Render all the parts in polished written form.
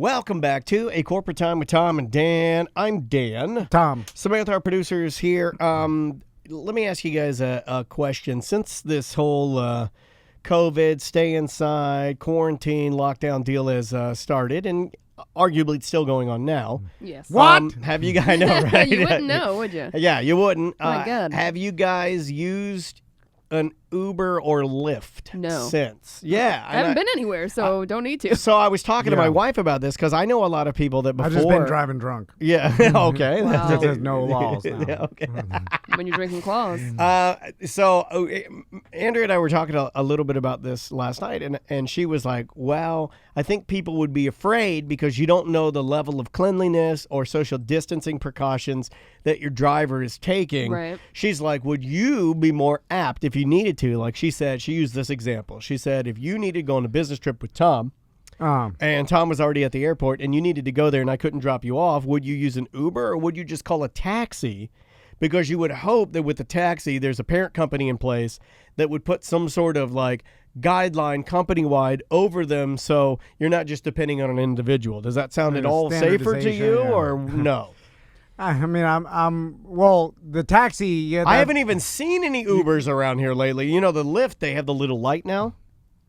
Welcome back to A Corporate Time with Tom and Dan. I'm Dan. Tom. Samantha, our producer, is here. Let me ask you guys a question. Since this whole COVID, stay inside, quarantine, lockdown deal has started, and arguably it's still going on now. Yes. What? Have you guys know, right? You wouldn't know, would you? Yeah, you wouldn't. My God. Have you guys used an Uber or Lyft No. since? Yeah. I haven't been anywhere, so don't need to. So I was talking to Yeah. my wife about this because I know a lot of people that before. I've just been driving drunk. Yeah. Okay. Wow. There's no laws now. Yeah, okay. When you're drinking claws. Andrea and I were talking a little bit about this last night, and she was like, well, I think people would be afraid because you don't know the level of cleanliness or social distancing precautions that your driver is taking. Right. She's like, would you be more apt if you needed to? Like she said, she used this example. She said, if you needed to go on a business trip with Tom, and Tom was already at the airport and you needed to go there and I couldn't drop you off, would you use an Uber or would you just call a taxi? Because you would hope that with the taxi, there's a parent company in place that would put some sort of like guideline company-wide over them so you're not just depending on an individual. Does that sound at all safer to you or no? I mean, well, the taxi. Yeah, I haven't even seen any Ubers around here lately. You know, the Lyft, they have the little light now.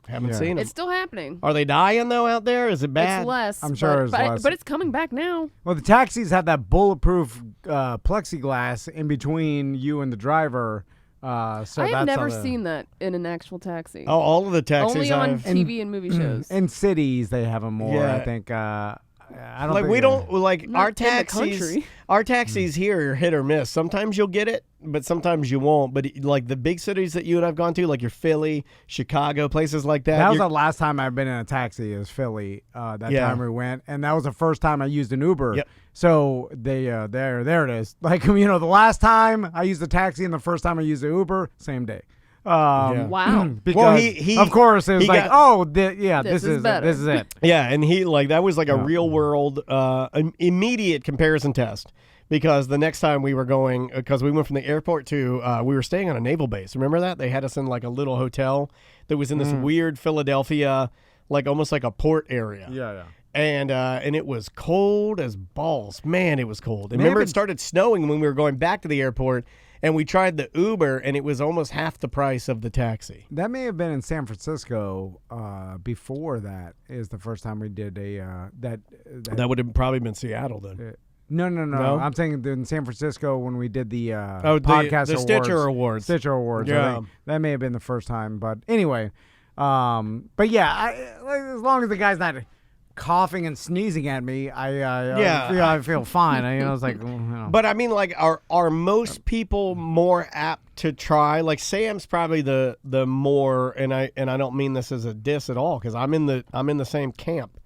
Haven't seen them. It's still happening. Are they dying, though, out there? Is it bad? It's less. I'm sure it's less. But it's coming back now. Well, the taxis have that bulletproof plexiglass in between you and the driver. So I have that's never how the- seen that in an actual taxi. Oh, all of the taxis Only on have. TV and movie shows. In cities, they have them more. Yeah. I think. I don't Like think we don't like Not our in the taxis. country. Our taxis here are hit or miss. Sometimes you'll get it, but sometimes you won't. But like the big cities that you and I've gone to, like your Philly, Chicago, places like that. That was you're- the last time I've been in a taxi. Is Philly. That Yeah. time we went, and that was the first time I used an Uber. Yep. So they there it is. Like the last time I used a taxi and the first time I used an Uber, same day. Yeah. Wow. Because Well, he- of course it was he like, got- this is better. This is it. Yeah, and he like that was like a Yeah. real world, immediate comparison test. Because the next time we were going, because we went from the airport to, we were staying on a naval base. Remember that? They had us in like a little hotel that was in this weird Philadelphia, like almost like a port area. Yeah. And it was cold as balls. Man, it was cold. And Maybe- remember, it started snowing when we were going back to the airport, and we tried the Uber, and it was almost half the price of the taxi. That may have been in San Francisco. Before that is the first time we did a that. That would have probably been Seattle then. No. No? I'm saying in San Francisco when we did the The podcast Stitcher Awards. Stitcher Awards. I Yeah. think. That may have been the first time, but anyway. But yeah, as long as the guy's not coughing and sneezing at me, I feel fine. I was like, But I mean, like, are most people more apt to try? Like, Sam's probably the more, and I don't mean this as a diss at all, because I'm in the same camp.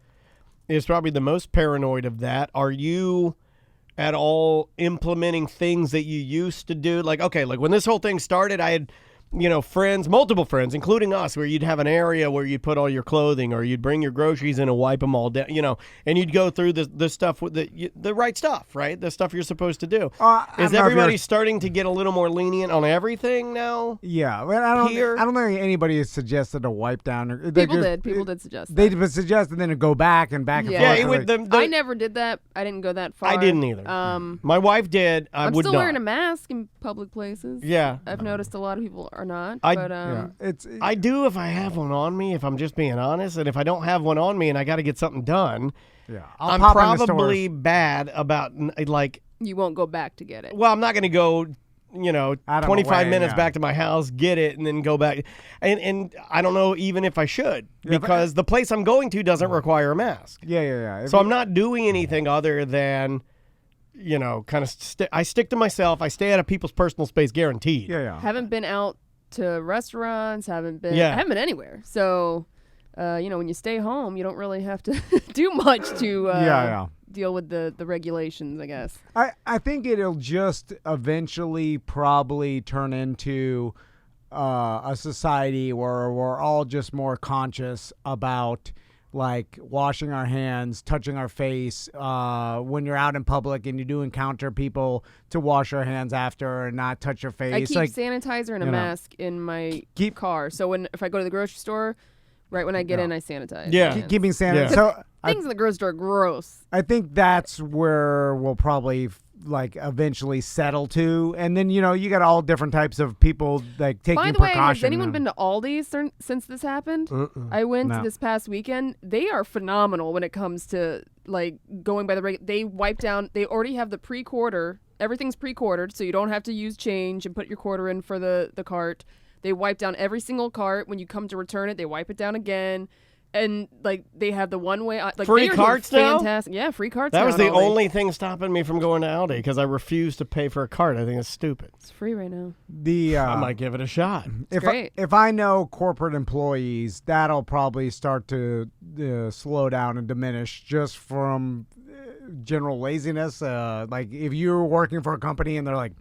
Is probably the most paranoid of that. Are you at all implementing things that you used to do? Like, okay, like when this whole thing started, I had, friends, multiple friends, including us, where you'd have an area where you'd put all your clothing or you'd bring your groceries in and wipe them all down, and you'd go through the stuff with the right stuff, right? The stuff you're supposed to do. Is everybody starting to get a little more lenient on everything now? yeah. But I don't think anybody has suggested a wipe down. Or, People did suggest They that. suggested then to go back and back and Yeah. forth. Yeah, Like, I never did that. I didn't go that far. I didn't either. My wife did. I I'm would still not. wearing a mask in public places. Yeah. I've noticed a lot of people are not. I- But yeah, it's I do if I have one on me, if I'm just being honest. And if I don't have one on me and I got to get something done, yeah. I'm pop in the probably stores. bad about, like, you won't go back to get it. well, I'm not going to go, Out of 25 my way, minutes yeah. back to my house, get it, and then go back. And I don't know even if I should, Yeah, because the place I'm going to doesn't require a mask. Yeah. If So you- I'm not doing anything other than, kind of, I stick to myself. I stay out of people's personal space, guaranteed. Yeah. Haven't been out to restaurants. Haven't been. Yeah. I haven't been anywhere. So, when you stay home, you don't really have to do much to Yeah. deal with the regulations, I guess. I think it'll just eventually probably turn into a society where we're all just more conscious about like washing our hands, touching our face. When you're out in public and you do encounter people, to wash your hands after and not touch your face. I keep like, sanitizer and a you know. mask in my car. So if I go to the grocery store, right when I get in, I sanitize. Yeah. my hands. keeping sanitizer. Yeah. So Things in the grocery store are gross. I think that's where we'll probably like eventually settle to, and then you got all different types of people like taking By the way, precaution. has anyone been to Aldi since this happened? I went this past weekend. They are phenomenal when it comes to like going by the they wipe down. They already have the pre-quarter. Everything's pre-quartered, so you don't have to use change and put your quarter in for the cart. They wipe down every single cart. When you come to return it, they wipe it down again. And like they have the one way, like free carts now. Fantastic, yeah, free carts. That was the now at Aldi. only thing stopping me from going to Aldi because I refuse to pay for a cart. I think it's stupid. It's free right now. I might give it a shot. If I know corporate employees, that'll probably start to slow down and diminish just from general laziness. Like if you're working for a company and they're like,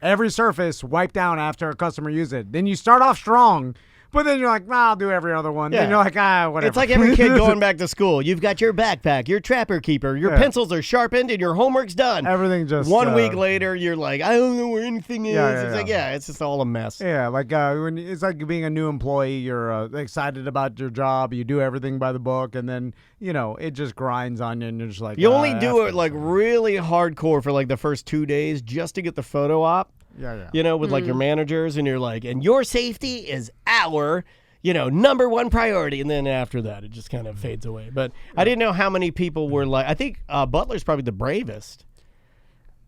every surface wipe down after a customer uses it, then you start off strong. But then you're like, I'll do every other one. Yeah. Then you're like, whatever. It's like every kid going back to school. You've got your backpack, your trapper keeper, your pencils are sharpened, and your homework's done. Everything just 1 week later, you're like, I don't know where anything is. Yeah, It's like, it's just all a mess. Yeah, like when it's like being a new employee. You're excited about your job. You do everything by the book, and then it just grinds on you, and you're just like, You only do it like really hardcore for like the first 2 days just to get the photo op. Yeah. With like your managers, and you're like, and your safety is our number one priority. And then after that, it just kind of fades away. But I didn't know how many people were like, I think Butler's probably the bravest.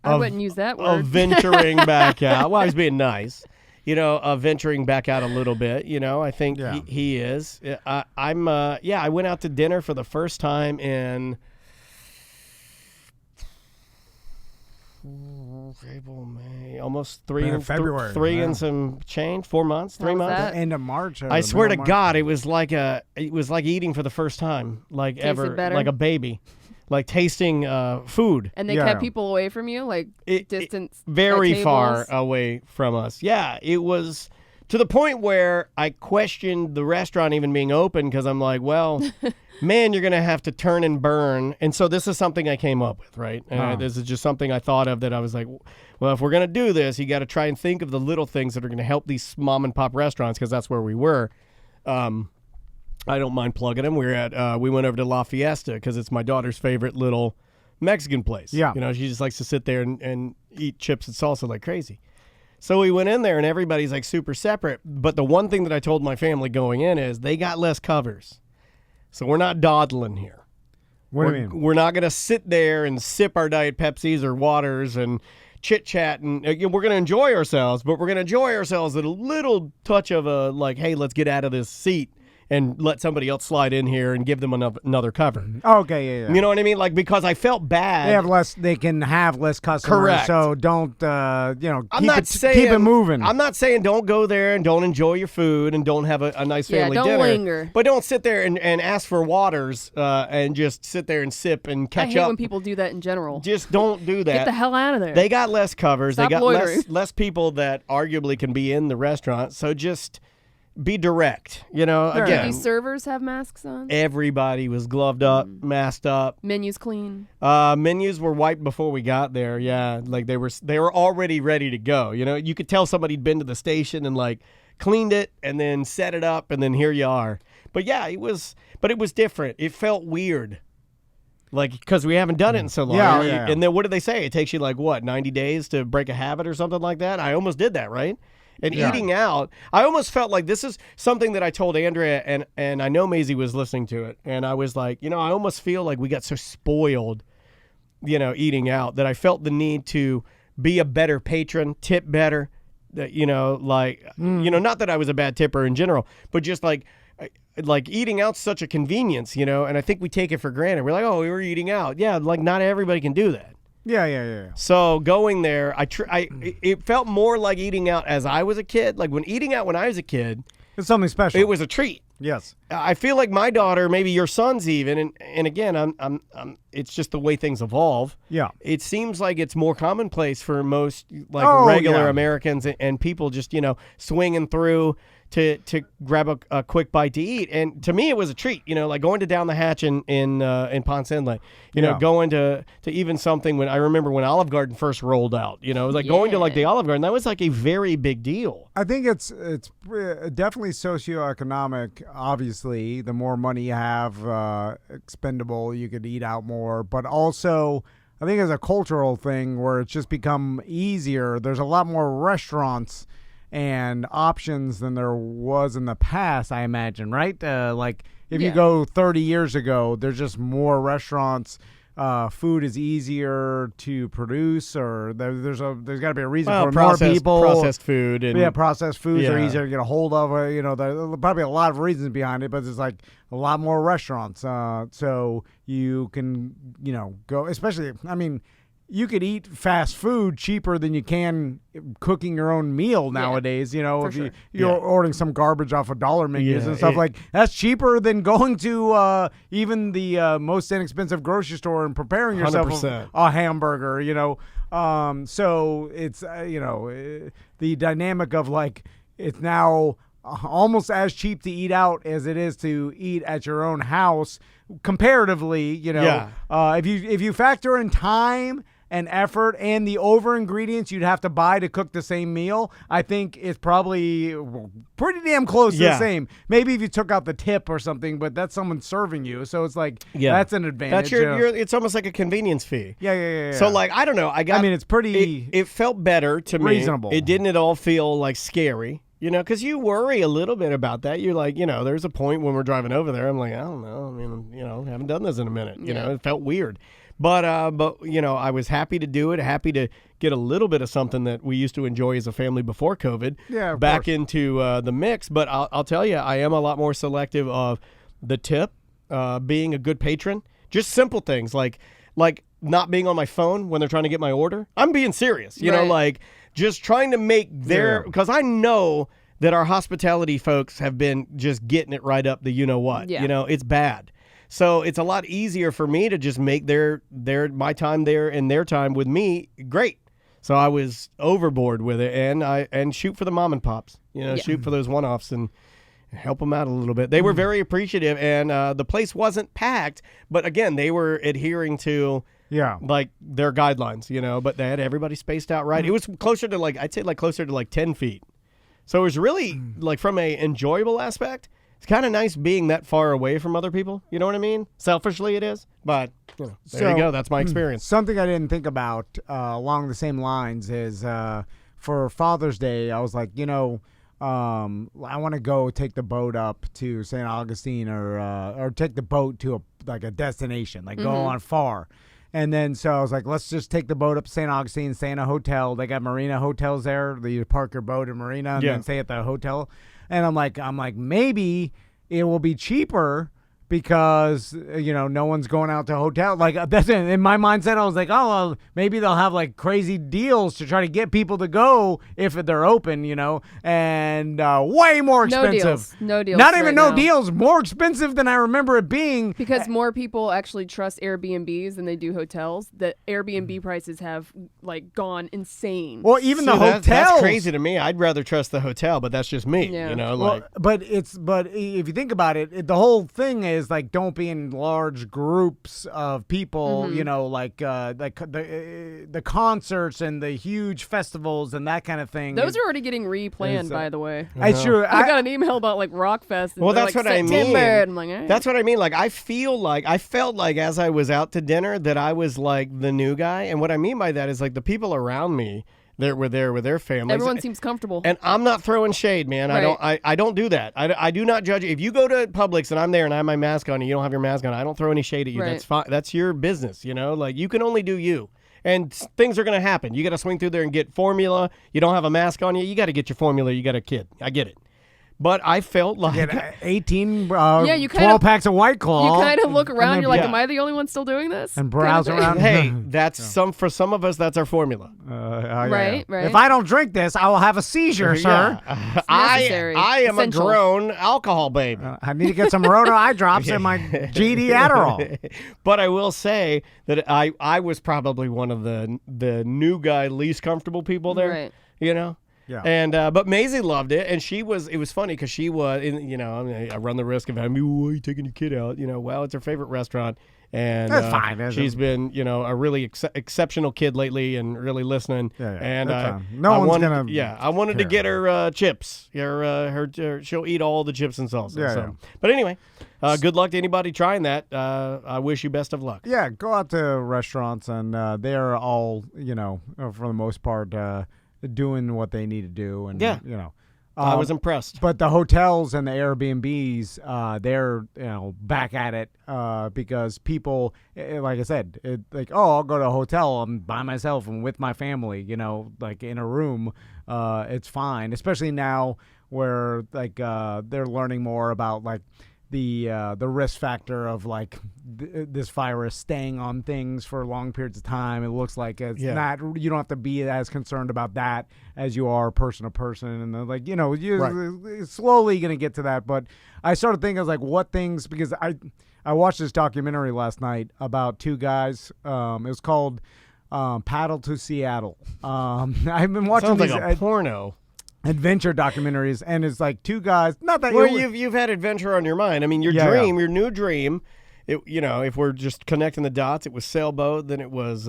I wouldn't use that word. Of venturing back out. Well, I was being nice. Of venturing back out a little bit. I think he is. I went out to dinner for the first time in April, May, almost February. And some change, 4 months, 3 months. that? End of March. I swear to God, it was like eating for the first time, like Tasted ever, better? like a baby, like tasting food. And they kept people away from you, like distance, very at far tables? away from us. Yeah, it was to the point where I questioned the restaurant even being open because I'm like, well, man, you're going to have to turn and burn. And so this is something I came up with, right? This is just something I thought of that I was like, well, if we're going to do this, you got to try and think of the little things that are going to help these mom and pop restaurants because that's where we were. I don't mind plugging them. We went over to La Fiesta because it's my daughter's favorite little Mexican place. Yeah. She just likes to sit there and eat chips and salsa like crazy. So we went in there and everybody's like super separate. But the one thing that I told my family going in is they got less covers. So we're not dawdling here. What do you mean? We're not going to sit there and sip our Diet Pepsis or waters and chit-chat. And we're going to enjoy ourselves, but we're going to enjoy ourselves at a little touch of a like, hey, let's get out of this seat and let somebody else slide in here and give them another cover. Okay, yeah. You know what I mean? Like, because I felt bad. They can have less customers. Correct. So don't, keep it moving. I'm not saying don't go there and don't enjoy your food and don't have a nice family don't dinner. linger. But don't sit there and ask for waters and just sit there and sip and catch I hate up. when people do that in general. Just don't do that. Get the hell out of there. They got less covers. Stop they got loitering. less people that arguably can be in the restaurant. So just be direct. Did Again, these servers have masks on? everybody was gloved up, masked up. Menus clean. Menus were wiped before we got there. Yeah, like they were already ready to go. You could tell somebody'd been to the station and like cleaned it and then set it up and then here you are. But yeah, it was different. It felt weird. Like, because we haven't done it in so long. Yeah. And then what did they say? It takes you 90 days to break a habit or something like that? I almost did that, right? And eating out, I almost felt like this is something that I told Andrea, and I know Maisie was listening to it. And I was like, I almost feel like we got so spoiled, eating out that I felt the need to be a better patron, tip better, not that I was a bad tipper in general, but just like eating out's such a convenience, and I think we take it for granted. We're like, oh, we were eating out. Yeah, like not everybody can do that. Yeah. So going there, it felt more like eating out as I was a kid. Like when I was a kid, It's something special. it was a treat. Yes. I feel like my daughter, maybe your son's even, and again, I'm it's just the way things evolve. Yeah. It seems like it's more commonplace for most regular yeah. Americans and people just swinging through to grab a quick bite to eat. And to me, it was a treat. Like going to Down the Hatch in Ponce Inlet. Going to even something when I remember when Olive Garden first rolled out. It was like going to like the Olive Garden. That was like a very big deal. I think it's definitely socioeconomic. Obviously, the more money you have, expendable, you could eat out more. But also, I think it's a cultural thing where it's just become easier. There's a lot more restaurants and options than there was in the past, I imagine, right? Like if you go 30 years ago, there's just more restaurants. Food is easier to produce, or there's got to be a reason for more people. Processed food. And, processed foods are easier to get a hold of. There's probably a lot of reasons behind it, but there's like a lot more restaurants. So you can, go, especially, you could eat fast food cheaper than you can cooking your own meal nowadays. If you're ordering some garbage off of dollar menus and stuff like that's cheaper than going to even the most inexpensive grocery store and preparing yourself a hamburger. So it's the dynamic of like it's now almost as cheap to eat out as it is to eat at your own house comparatively. If you factor in time and effort and the over ingredients you'd have to buy to cook the same meal, I think it's probably pretty damn close to the same. Maybe if you took out the tip or something, but that's someone serving you, so it's like that's an advantage. That's it's almost like a convenience fee. Yeah. So like I don't know, it's pretty. It felt better to me. Reasonable. It didn't at all feel like scary. Because you worry a little bit about that. You're like, there's a point when we're driving over there. I'm like, I don't know. I haven't done this in a minute. It felt weird. But I was happy to do it, happy to get a little bit of something that we used to enjoy as a family before COVID back into the mix. But I'll tell you, I am a lot more selective of the tip, being a good patron. Just simple things like not being on my phone when they're trying to get my order. I'm being serious, like just trying to make because I know that our hospitality folks have been just getting it right up the you-know-what. It's bad. So it's a lot easier for me to just make my time there and their time with me great. So I was overboard with it, and shoot for the mom and pops, shoot for those one-offs and help them out a little bit. They were very appreciative, and the place wasn't packed, but again, they were adhering to like their guidelines, but they had everybody spaced out right. It was closer to I'd say closer to 10 feet. So it was really from a enjoyable aspect. It's kind of nice being that far away from other people. You know what I mean? Selfishly, it is. But there you go. That's my experience. Something I didn't think about along the same lines is for Father's Day, I was like, I want to go take the boat up to St. Augustine or take the boat to a destination, go on far. And then so I was like, let's just take the boat up to St. Augustine, stay in a hotel. They got marina hotels there. You park your boat in marina and then stay at the hotel. And I'm like, maybe it will be cheaper because, no one's going out to a hotel. That's in my mindset. I was like, oh, well, maybe they'll have crazy deals to try to get people to go if they're open, and way more expensive. No deals. Not even no deals. More expensive than I remember it being. Because more people actually trust Airbnbs than they do hotels. The Airbnb prices have gone insane. Well, even the hotels. That's crazy to me. I'd rather trust the hotel, but that's just me. But if you think about it, the whole thing is don't be in large groups of people, the concerts and the huge festivals and that kind of thing. Those are already getting replanned, by the way. It's true. I got an email about Rockfest. And that's what I mean. And I'm like, right. That's what I mean. I felt like as I was out to dinner that I was the new guy. And what I mean by that is the people around me that were there with their families. Everyone seems comfortable. And I'm not throwing shade, man. Right. I don't do that. I do not judge. If you go to Publix and I'm there and I have my mask on and you don't have your mask on, I don't throw any shade at you. Right. That's fine. That's your business, you can only do you. And things are going to happen. You got to swing through there and get formula. You don't have a mask on you got to get your formula. You got a kid. I get it. But I felt like 18, 12 packs of White Claw. You kind of look around. You're like, am I the only one still doing this? And browse around. Hey, that's for some of us. That's our formula. Right. If I don't drink this, I will have a seizure, sir. I am a grown alcohol baby. I need to get some Rona eye drops and my GD Adderall. But I will say that I was probably one of the new guy, least comfortable people there. Right. Yeah. And but Maisie loved it, and it was funny because she was, I run the risk of having me, why are you taking your kid out? Well, it's her favorite restaurant. And That's fine. She's been, a really exceptional kid lately and really listening. Yeah, and that's fine. No one's gonna I wanted to care. get her chips. She'll eat all the chips and salsa. Yeah, so. yeah. But anyway, good luck to anybody trying that. I wish you best of luck. Yeah, go out to restaurants, and they're all, for the most part, doing what they need to do. And, Yeah. I was impressed. But the hotels and the Airbnbs, they're back at it because people, like I said, I'll go to a hotel. I'm by myself and with my family. Like in a room, it's fine. Especially now where they're learning more about the risk factor of this virus staying on things for long periods of time. It looks like it's not. You don't have to be as concerned about that as you are person to person, and you're slowly going to get to that. But I started thinking, I was like, what things? Because I watched this documentary last night about two guys. It was called Paddle to Seattle. I've been watching Sounds these like a porno. adventure documentaries, and it's like two guys. Not that Well, you've had adventure on your mind. I mean, your new dream. If we're just connecting the dots, it was sailboat, then it was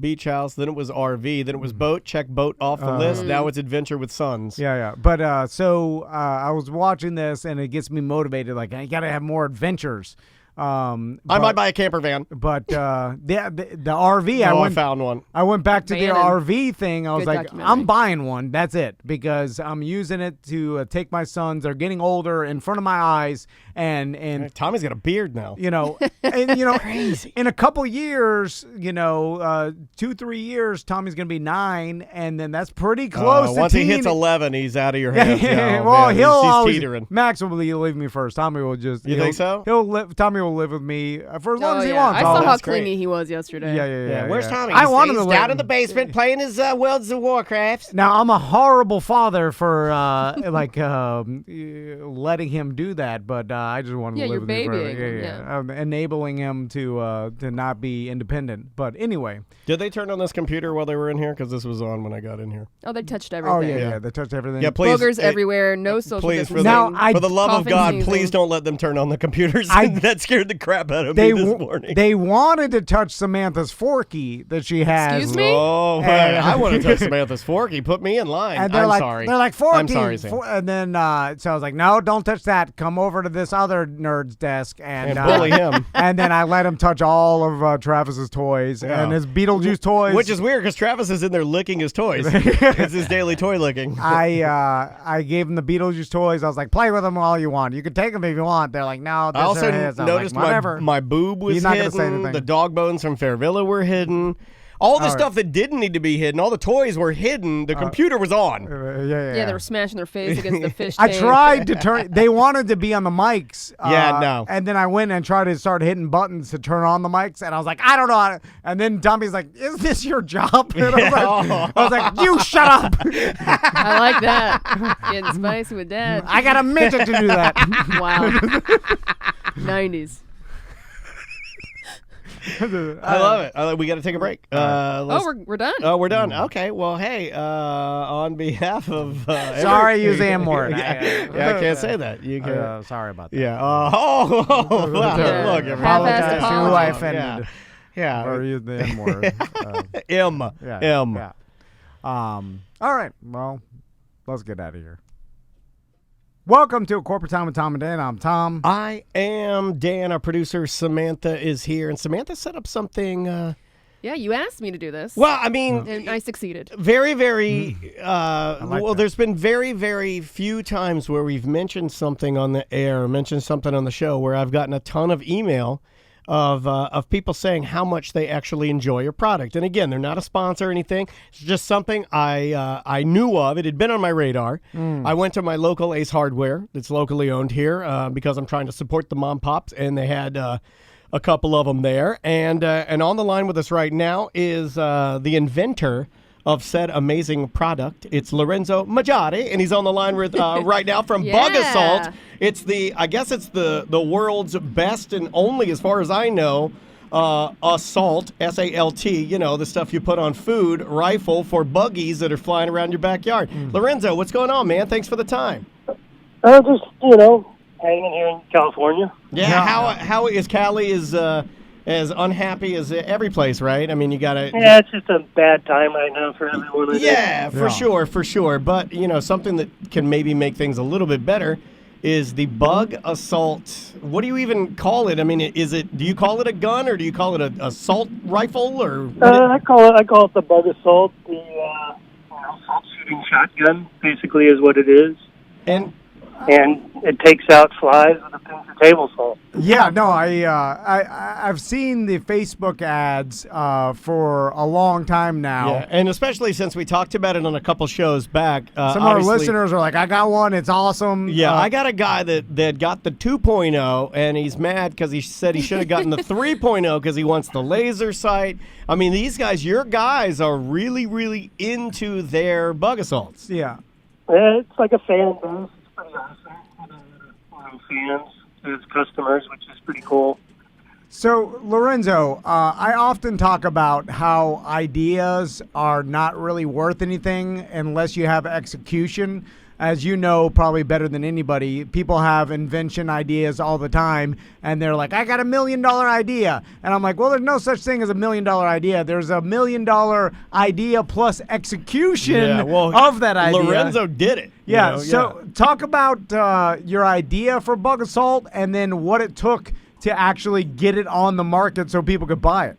beach house, then it was RV, then it was boat. Check boat off the list. Now it's adventure with sons. Yeah. But so I was watching this, and it gets me motivated. Like, I gotta have more adventures. I might buy a camper van. But the RV, I found one. I went back to the Bannon. RV thing. I was Good like, documentary. I'm buying one. That's it, because I'm using it to take my sons. They're getting older in front of my eyes, and Tommy's got a beard now. crazy. In a couple years, 2-3 years, Tommy's gonna be 9, and then that's pretty close. Once to he hits teen. 11, he's out of your hands. Well, Man, he'll he's always teetering. Max will leave me first. Tommy will just. You think so? Tommy will live with me for as long as he yeah. wants. I saw how that's great. clingy he was yesterday. Yeah. Where's Tommy? I want him He's to down live in the basement playing his Worlds of Warcraft. Now, I'm a horrible father for letting him do that, but I just want him Yeah, to live you're with me forever. babying him, yeah. I'm enabling him to not be independent. But anyway. Did they turn on this computer while they were in here? Because this was on when I got in here. Oh, they touched everything. Oh yeah, they touched everything. Yeah, please. Boogers everywhere. No social Please, distancing. Now, for the love of coughing, God, sneezing. please don't let them turn on the computers. That scared the crap out of They me this morning. they wanted to touch Samantha's Forky that she has. Excuse me? Oh, man, I want to touch Samantha's Forky. Put me in line. And they're I'm like, sorry. They're like, Forky. I'm sorry, Sam. And then, so I was like, no, don't touch that. Come over to this other nerd's desk and bully him. And then I let him touch all of Travis's toys and his Beetlejuice toys. Which is weird because Travis is in there licking his toys. It's his daily toy licking. I gave him the Beetlejuice toys. I was like, play with them all you want. You can take them if you want. They're like, no, this I also or his. I was noticed like, whatever. my boob was He's not gonna say hidden. anything. The dog bones from Fairvilla were hidden. All the stuff that didn't need to be hidden, all the toys were hidden. The computer was on. Yeah, they were smashing their face against the fish I tank. tried to turn. They wanted to be on the mics. Yeah, no. And then I went and tried to start hitting buttons to turn on the mics, and I was like, I don't know how to. And then Tommy's like, "Is this your job?" And I was like, "You shut up! I like that. Getting spicy with Dad. I got a midget to do that." Wow. 90s. I love it. We got to take a break. We're done. Oh, we're done. Okay. Well, hey, on behalf of Sorry, you Sam Moore. I can't say that. You can. Sorry about that. Yeah. Wow. Yeah. Look, Half-assed Apologize to who apology. I offended. Yeah. Or use the M word. M. M. Yeah. All right. Well, let's get out of here. Welcome to Corporate Time with Tom and Dan. I'm Tom. I am Dan. Our producer Samantha is here, and Samantha set up something. Yeah, you asked me to do this. Well, I mean, And I succeeded. very, very. like that. There's been very, very few times where we've mentioned something on the air, mentioned something on the show, where I've gotten a ton of email of people saying how much they actually enjoy your product. And again, they're not a sponsor or anything. It's just something I knew of. It had been on my radar. I went to my local Ace Hardware that's locally owned here because I'm trying to support the mom pops, and they had a couple of them there. And on the line with us right now is the inventor of said amazing product. It's Lorenzo Maggiati, and he's on the line with right now from Bug Yeah. Assault. I guess it's the world's best and only, as far as I know, assault, SALT, the stuff you put on food, rifle for buggies that are flying around your backyard. Lorenzo, what's going on, man? Thanks for the time. Just, hanging here in California. Yeah, how is Cali as unhappy as every place, right? I mean, you got to... Yeah, it's just a bad time right now for everyone. Yeah, for sure. But, something that can maybe make things a little bit better is the bug assault. What do you even call it? I mean, do you call it a gun or do you call it an assault rifle or? I call it the bug assault. The assault shooting shotgun basically is what it is. And it takes out flies with a pincer table saw. Yeah, no, I've seen the Facebook ads for a long time now. Yeah, and especially since we talked about it on a couple shows back. Some of our listeners are like, I got one, it's awesome. Yeah, I got a guy that got the 2.0, and he's mad because he said he should have gotten the 3.0 because he wants the laser sight. I mean, your guys are really, really into their bug assaults. Yeah, it's like a fan base. Pretty awesome. Fans as customers, which is pretty cool. So, Lorenzo, I often talk about how ideas are not really worth anything unless you have execution. As you know, probably better than anybody, people have invention ideas all the time, and they're like, I got $1 million idea. And I'm like, well, there's no such thing as $1 million idea. There's $1 million idea plus execution of that idea. Lorenzo did it. Yeah, talk about your idea for Bug Assault and then what it took to actually get it on the market so people could buy it.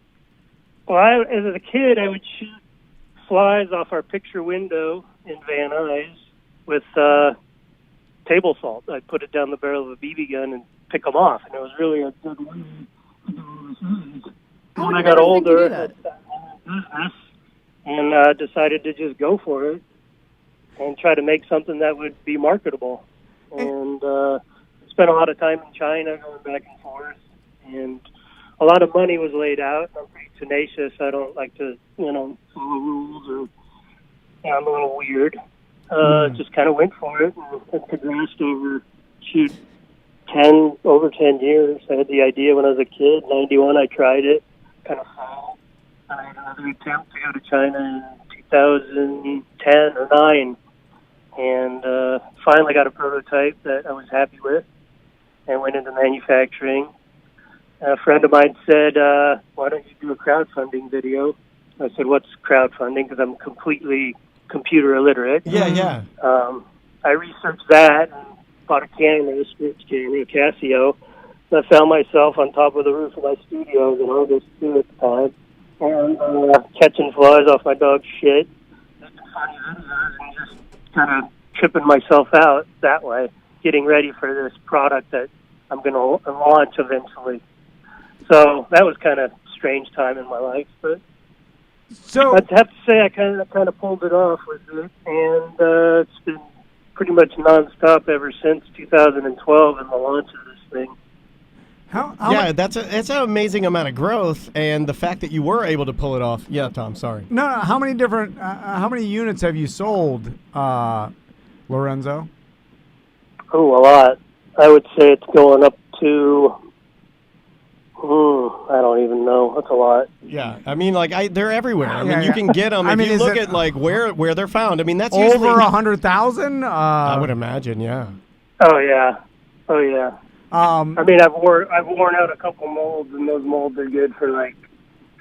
Well, as a kid, I would shoot flies off our picture window in Van Nuys with table salt. I'd put it down the barrel of a BB gun and pick them off, and it was really a good way to do this. When I got older, I started business and decided to just go for it and try to make something that would be marketable. And spent a lot of time in China going back and forth, and a lot of money was laid out. I'm pretty tenacious. I don't like to, follow rules, or I'm a little weird. Just kind of went for it and progressed over 10 years. I had the idea when I was a kid. 91, I tried it, kind of failed. I had another attempt to go to China in 2010 or 9, and finally got a prototype that I was happy with and went into manufacturing. A friend of mine said, why don't you do a crowdfunding video? I said, what's crowdfunding? Because I'm completely computer illiterate. Yeah. I researched that and bought a camera, a sports camera, a Casio. And I found myself on top of the roof of my studio in August 2 at the time, and catching flies off my dog's shit, making funny videos, and just kind of tripping myself out that way, getting ready for this product that I'm going to launch eventually. So that was kind of a strange time in my life, but so I'd have to say I kind of pulled it off with it, and it's been pretty much nonstop ever since 2012 and the launch of this thing. That's an amazing amount of growth, and the fact that you were able to pull it off. Yeah, Tom, sorry. No, how many units have you sold, Lorenzo? Oh, a lot. I would say it's going up to, I don't even know. That's a lot. Yeah, I mean, they're everywhere. I mean, you can get them. If you look at where they're found, I mean, that's over usually 100,000. I would imagine, yeah. Oh yeah. I mean, I've worn out a couple molds, and those molds are good for like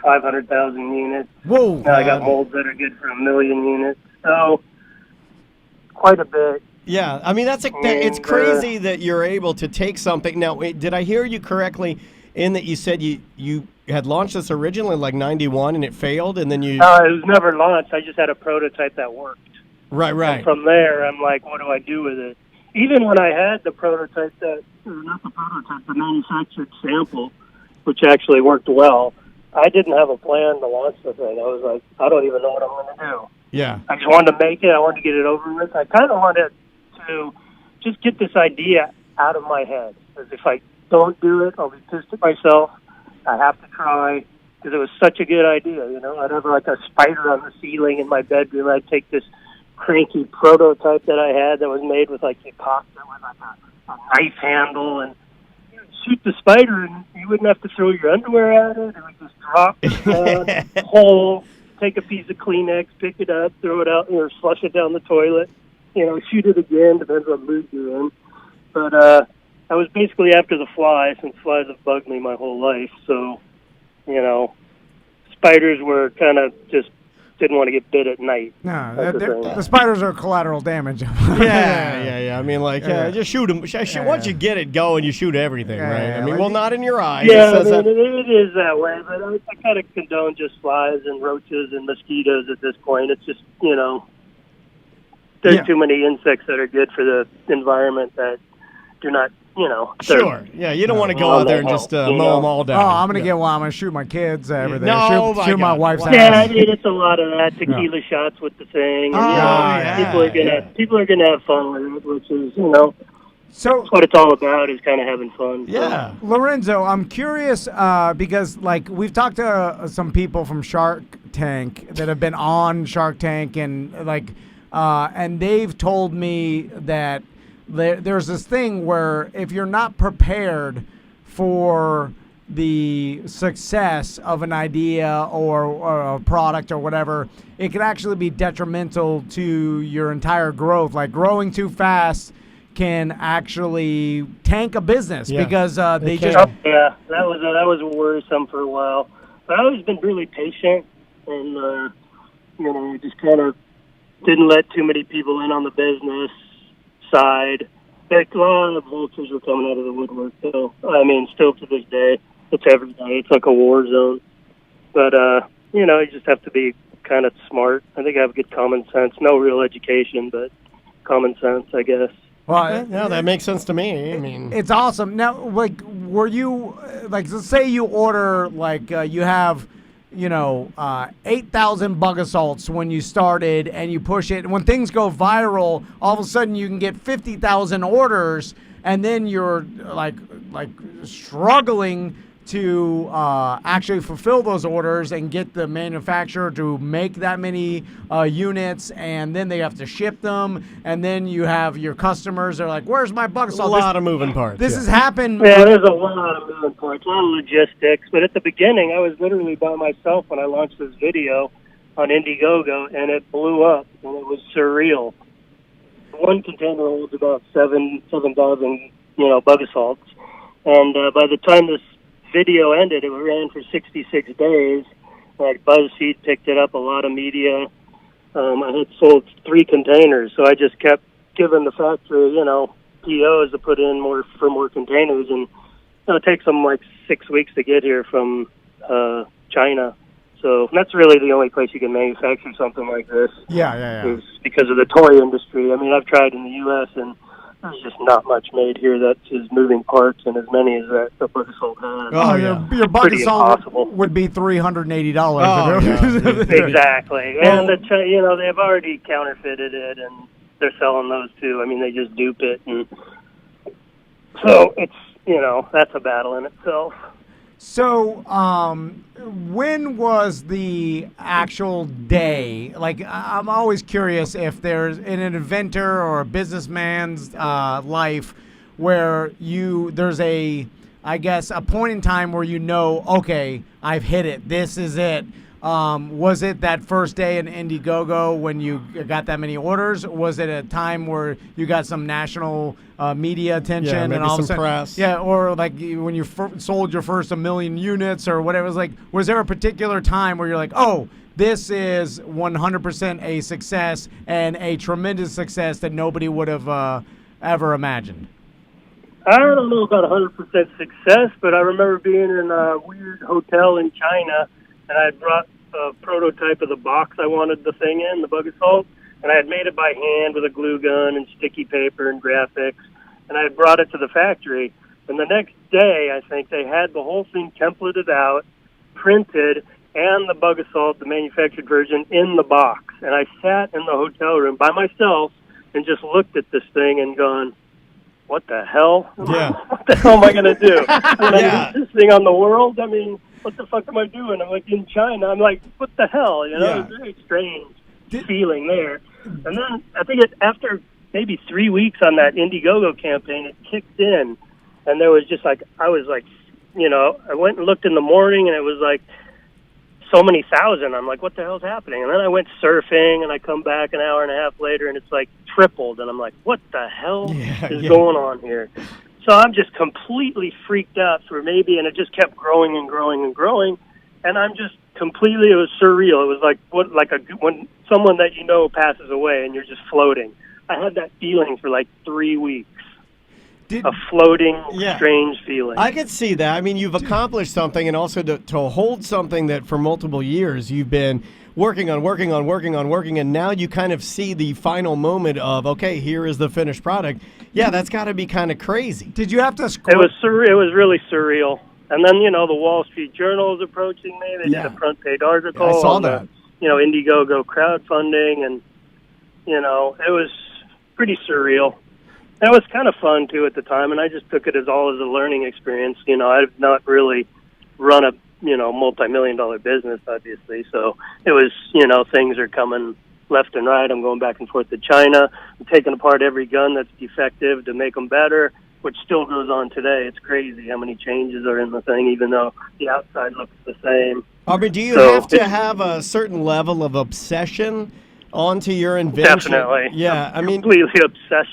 500,000 units. Whoa! Now I got molds that are good for 1 million units. So quite a bit. Yeah, I mean, it's crazy that you're able to take something. Now, did I hear you correctly in that you said you had launched this originally like 91 and it failed, and then you... it was never launched. I just had a prototype that worked. Right. And from there, I'm like, what do I do with it? Even when I had the prototype the manufactured sample, which actually worked well, I didn't have a plan to launch the thing. I was like, I don't even know what I'm going to do. Yeah. I just wanted to make it. I wanted to get it over with. I kind of wanted to just get this idea out of my head. Because if I don't do it, I'll be pissed at myself. I have to try, because it was such a good idea. I'd have like a spider on the ceiling in my bedroom. I'd take this cranky prototype that I had that was made with like a cockpit with like a knife handle, and shoot the spider, and you wouldn't have to throw your underwear at it. It would just drop whole. Take a piece of Kleenex, pick it up, throw it out, or flush it down the toilet. Shoot it again. Depends what mood you're in. But I was basically after the fly, since flies have bugged me my whole life. So, spiders were kind of just didn't want to get bit at night. No, the spiders are collateral damage. Yeah. I mean, just shoot them. Once you get it going, you shoot everything, right? I mean, not in your eyes. Yeah, it is that way. But I kind of condone just flies and roaches and mosquitoes at this point. It's just, there's too many insects that are good for the environment that do not, Sure. Yeah, you don't want to go out there and just mow them all down. Oh, I'm going to get one. I'm going to shoot my kids, everything. No, shoot my wife's house. Yeah, I mean, it's a lot of that tequila shots with the thing. And, people are gonna have fun with it, which is, so that's what it's all about, is kind of having fun. Yeah. Lorenzo, I'm curious because, we've talked to some people from Shark Tank that have been on Shark Tank, and and they've told me that there's this thing where if you're not prepared for the success of an idea or a product or whatever, it could actually be detrimental to your entire growth. Like, growing too fast can actually tank a business because they just... Yeah, that was worrisome for a while. But I've always been really patient and, just kind of didn't let too many people in on the business side. Like, a lot of vultures were coming out of the woodwork, though. I mean, still to this day, it's every day. It's like a war zone. But, you just have to be kind of smart. I think I have good common sense. No real education, but common sense, I guess. Well, that makes sense to me. I mean, it's awesome. Now, were you, let's say you order, you have... 8,000 bug assaults when you started, and you push it. And when things go viral, all of a sudden you can get 50,000 orders, and then you're struggling to actually fulfill those orders and get the manufacturer to make that many units, and then they have to ship them, and then you have your customers are like, where's my bug assault? A lot of moving parts. This has happened. Yeah, there's a lot of moving parts, a lot of logistics. But at the beginning, I was literally by myself when I launched this video on Indiegogo, and it blew up, and it was surreal. One container holds about 7,000, bug assaults. And by the time this video ended, it ran for 66 days. BuzzFeed picked it up, a lot of media. I had sold 3 containers, so I just kept giving the factory, POs to put in more containers, and it takes them 6 weeks to get here from China. So that's really the only place you can manufacture something like this. Yeah. Is because of the toy industry. I mean, I've tried in the U.S. and there's just not much made here that is moving parts and as many as that the bug assault has. Oh, your bug assault would be $380. Oh, yeah. Exactly. And they've already counterfeited it, and they're selling those too. I mean, they just dupe it, and so it's that's a battle in itself. So, when was the actual day? I'm always curious if there's in an inventor or a businessman's life where there's a point in time where okay, I've hit it. This is it. Was it that first day in Indiegogo when you got that many orders? Was it a time where you got some national media attention maybe and all some of a sudden, press? Yeah, or when you sold your first 1 million units or whatever? It was was there a particular time where you're like, oh, this is 100% a success and a tremendous success that nobody would have ever imagined? I don't know about 100% success, but I remember being in a weird hotel in China, and I had brought a prototype of the box I wanted the thing in, the bug assault, and I had made it by hand with a glue gun and sticky paper and graphics, and I had brought it to the factory. And the next day, I think, they had the whole thing templated out, printed, and the bug assault, the manufactured version, in the box. And I sat in the hotel room by myself and just looked at this thing and gone, what the hell? Yeah. What the hell am I going to do? Is this thing on the world? I mean, what the fuck am I doing? I'm in China. I'm like, what the hell? It was a very strange feeling there. And then I think after maybe 3 weeks on that Indiegogo campaign, it kicked in. and there was just like, I was like, I went and looked in the morning, and it was like so many thousand. I'm like, what the hell's happening? And then I went surfing, and I come back an hour and a half later, and it's like tripled, and I'm like, what the hell is going on here? So I'm just completely freaked out for maybe, and it just kept growing and growing and growing, and I'm just completely, it was surreal. It was like when someone that passes away and you're just floating. I had that feeling for like 3 weeks. A floating, strange feeling. I could see that. I mean, you've accomplished something, and also to hold something that for multiple years you've been working on, and now you kind of see the final moment of, okay, here is the finished product. Yeah, that's got to be kind of crazy. Did you have to? It was surreal. It was really surreal. And then the Wall Street Journal is approaching me. They did a front page article. I saw on that. Indiegogo crowdfunding, and it was pretty surreal. And it was kind of fun too at the time, and I just took it as a learning experience. I've not really run a multi-million-dollar business, obviously. So it was things are coming left and right. I'm going back and forth to China. I'm taking apart every gun that's defective to make them better, which still goes on today. It's crazy how many changes are in the thing, even though the outside looks the same. I mean, do you have to have a certain level of obsession onto your invention? Definitely. Yeah, I'm completely obsessed.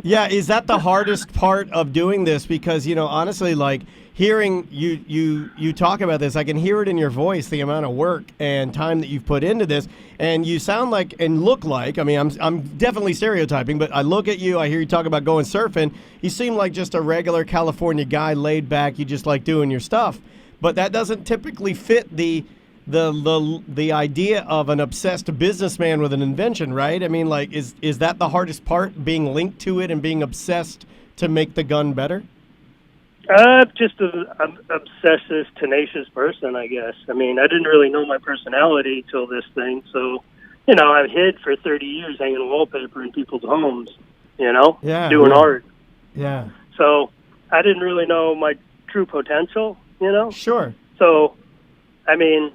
Yeah, is that the hardest part of doing this? Because, honestly, like hearing you talk about this, I can hear it in your voice, the amount of work and time that you've put into this. And you sound like and look like, I mean, I'm definitely stereotyping, but I look at you, I hear you talk about going surfing. You seem like just a regular California guy, laid back, you just like doing your stuff. But that doesn't typically fit the idea of an obsessed businessman with an invention, right? I mean, like, is that the hardest part, being linked to it and being obsessed to make the gun better? Just an obsessive, tenacious person, I guess. I mean, I didn't really know my personality till this thing, so, I've hid for 30 years hanging wallpaper in people's homes, doing art. Yeah. So I didn't really know my true potential, Sure. So, I mean,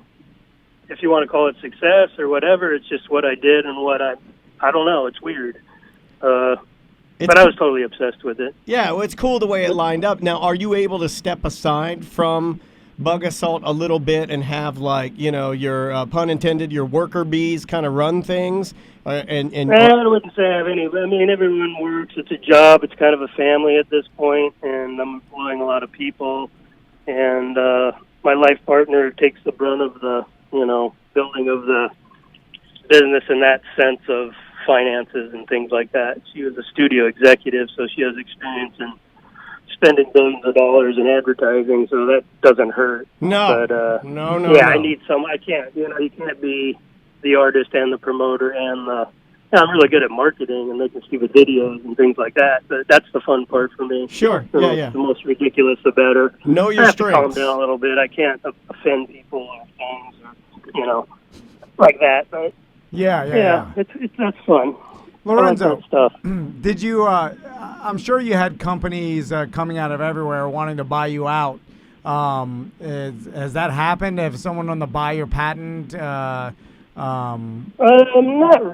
if you want to call it success or whatever, it's just what I did and what I don't know. It's weird. But I was totally obsessed with it. Yeah, well, it's cool the way it lined up. Now, are you able to step aside from Bug Assault a little bit and have, like, your, pun intended, your worker bees kind of run things? I wouldn't say I have any. I mean, everyone works. It's a job. It's kind of a family at this point, and I'm employing a lot of people. And my life partner takes the brunt of the, building of the business in that sense of finances and things like that. She was a studio executive, so she has experience in spending billions of dollars in advertising, so that doesn't hurt. No. But, no. Yeah, I need some. I can't, you can't be the artist and the promoter and the... I'm really good at marketing and making stupid videos and things like that, but that's the fun part for me. Sure, so yeah. The most ridiculous, the better. Know your I have strengths. to calm down a little bit. I can't offend people or things or, like that. But Yeah. That's fun. Lorenzo, I like that stuff. Did you? I'm sure you had companies coming out of everywhere wanting to buy you out. Has that happened? Have someone on the buy your patent? Not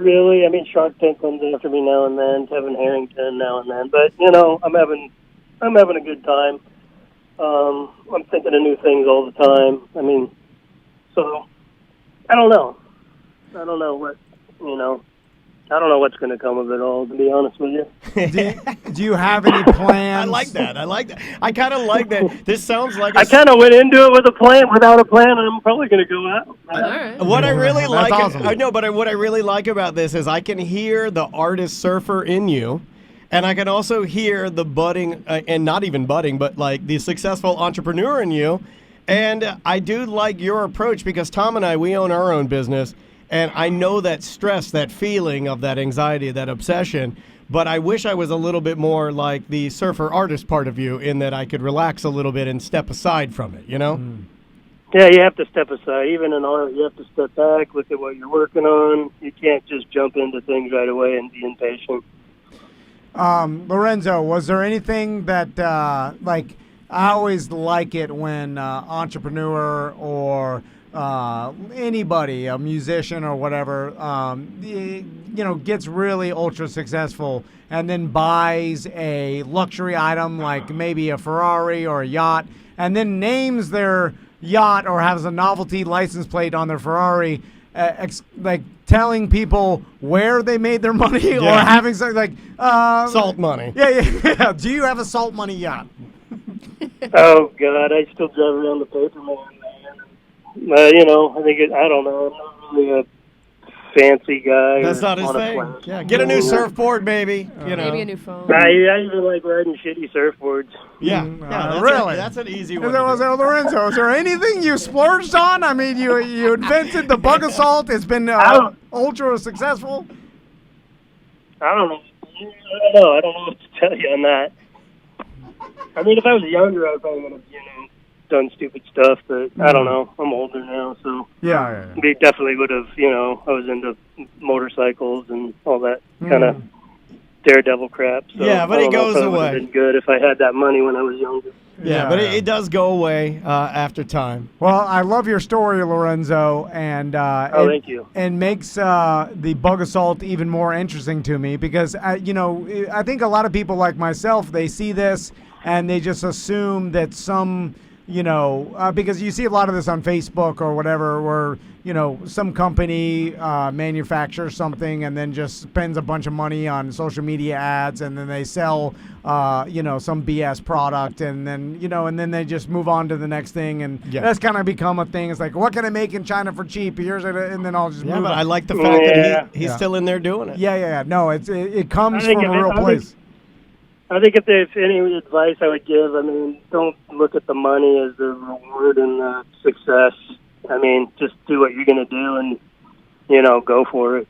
really. I mean, Shark Tank comes after me now and then. Kevin Harrington now and then. But I'm having a good time. I'm thinking of new things all the time. I mean, so I don't know. I don't know what I don't know what's going to come of it all, to be honest with you. Do you have any plans? I like that. I kind of like that. This sounds like I kind of went into it with a plan. Without a plan, I'm probably going to go out. All right. What I really like, awesome. I know, but what I really like about this is I can hear the artist surfer in you, and I can also hear the budding, and not even budding, but like the successful entrepreneur in you. And I do like your approach because Tom and I, we own our own business. And I know that stress, that feeling of that anxiety, that obsession, but I wish I was a little bit more like the surfer artist part of you in that I could relax a little bit and step aside from it, Yeah, you have to step aside. Even in art, you have to step back, look at what you're working on. You can't just jump into things right away and be impatient. Lorenzo, was there anything that, I always like it when entrepreneur or anybody, a musician or whatever, gets really ultra successful and then buys a luxury item like maybe a Ferrari or a yacht, and then names their yacht or has a novelty license plate on their Ferrari, like telling people where they made their money or having something like Salt money. Yeah. Do you have a salt money yacht? Oh God, I still drive around the Paperman, man. I think I don't know. I'm not really a fancy guy. That's not his thing. Yeah, get a new surfboard, baby. Maybe a new phone. I even like riding shitty surfboards. Yeah, really? That's an easy one. Lorenzo, is there anything you splurged on? I mean, you invented the bug assault. It's been ultra successful. I don't know. I don't know what to tell you on that. I mean, if I was younger, I probably would have, done stupid stuff, but I don't know. I'm older now, so yeah. They definitely would have, I was into motorcycles and all that kind of daredevil crap. So yeah, but it goes away. Would have been good if I had that money when I was younger. Yeah, but it does go away after time. Well, I love your story, Lorenzo, and thank you. And makes the bug assault even more interesting to me because I think a lot of people like myself, they see this and they just assume that some because you see a lot of this on Facebook or whatever, where some company manufactures something and then just spends a bunch of money on social media ads, and then they sell some BS product, and then and then they just move on to the next thing, and that's kind of become a thing. It's like, what can I make in China for cheap? And then I'll just move. But on. I like the fact that he's still in there doing it. Yeah. No, it comes from a real place. I think if there's any advice I would give, I mean, don't look at the money as the reward and the success. I mean, just do what you're going to do and, go for it.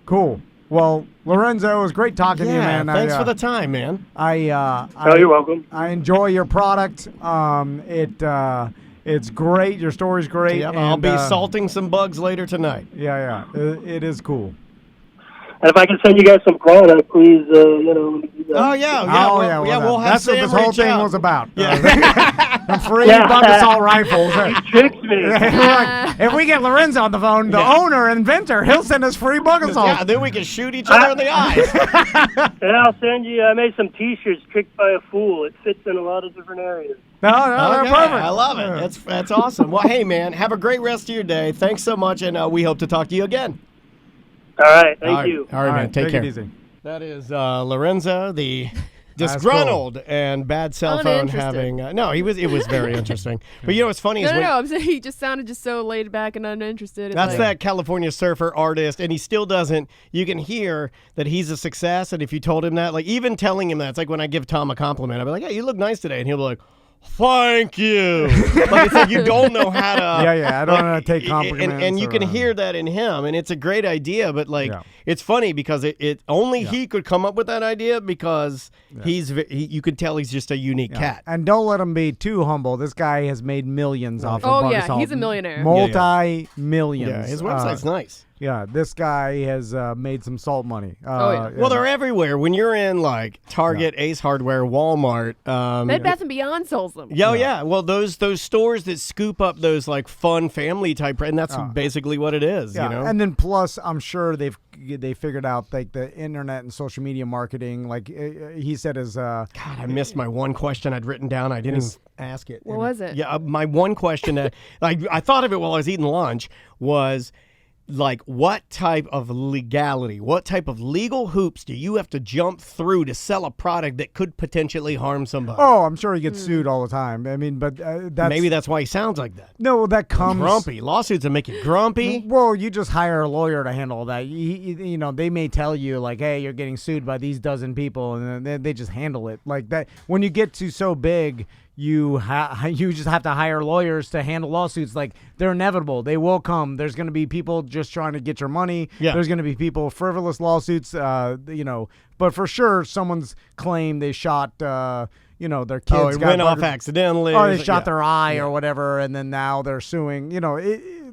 Cool. Well, Lorenzo, it was great talking to you, man. Thanks for the time, man. You're welcome. I enjoy your product. It's great. Your story's great. Yep, and, I'll be salting some bugs later tonight. Yeah. It is cool. And if I can send you guys some product, please, Oh, yeah. We'll have that's Sam what this whole reach thing out. was about. Yeah. Free bug assault rifles. You tricked me. If we get Lorenzo on the phone, the owner, inventor, he'll send us free bug assault. Yeah, then we can shoot each other in the eyes. And I'll send you, I made some T-shirts, Tricked by a Fool. It fits in a lot of different areas. No, they're perfect. I love it. That's awesome. Well, hey, man, have a great rest of your day. Thanks so much, and we hope to talk to you again. All right, thank you. All right, man, take care. It easy. That is Lorenzo, the disgruntled and bad cell phone having. No, it was very interesting. But what's funny is No, I'm saying he just sounded just so laid back and uninterested. That's that California surfer artist, and he still doesn't. You can hear that he's a success, and if you told him that, like even telling him that, it's like when I give Tom a compliment, I'll be like, "Hey, you look nice today," and he'll be like, "Thank you." Like it's like you don't know how to. I don't know how to take compliments. And you can hear that in him, and it's a great idea. But it's funny because it only he could come up with that idea because you could tell he's just a unique cat. And don't let him be too humble. This guy has made millions off of bug assault. He's a millionaire. Multi-millions. Yeah, his website's nice. Yeah, this guy has made some salt money. Well, they're everywhere. When you're in like Target, Ace Hardware, Walmart, Bed Bath & Beyond sells them. Yeah. Well, those stores that scoop up those like fun family type, and that's basically what it is. Yeah, and then plus, I'm sure they figured out like the internet and social media marketing. Like he said, God, I missed my one question I'd written down. I didn't even ask it. What was it? Yeah, my one question that I thought of it while I was eating lunch was. Like, what type of legality, what type of legal hoops do you have to jump through to sell a product that could potentially harm somebody? Oh, I'm sure he gets sued all the time. I mean, but maybe that's why he sounds like that. No, that comes grumpy. Lawsuits that make you grumpy. Well, you just hire a lawyer to handle that. They may tell you like, hey, you're getting sued by these dozen people, and then they just handle it like that. When you get to so big. You just have to hire lawyers to handle lawsuits. Like, they're inevitable. They will come. There's going to be people just trying to get your money. Yeah. There's going to be people, frivolous lawsuits, But for sure, someone's claim they shot, their kids. Oh, it went off accidentally. Oh, they shot their eye or whatever, and then now they're suing.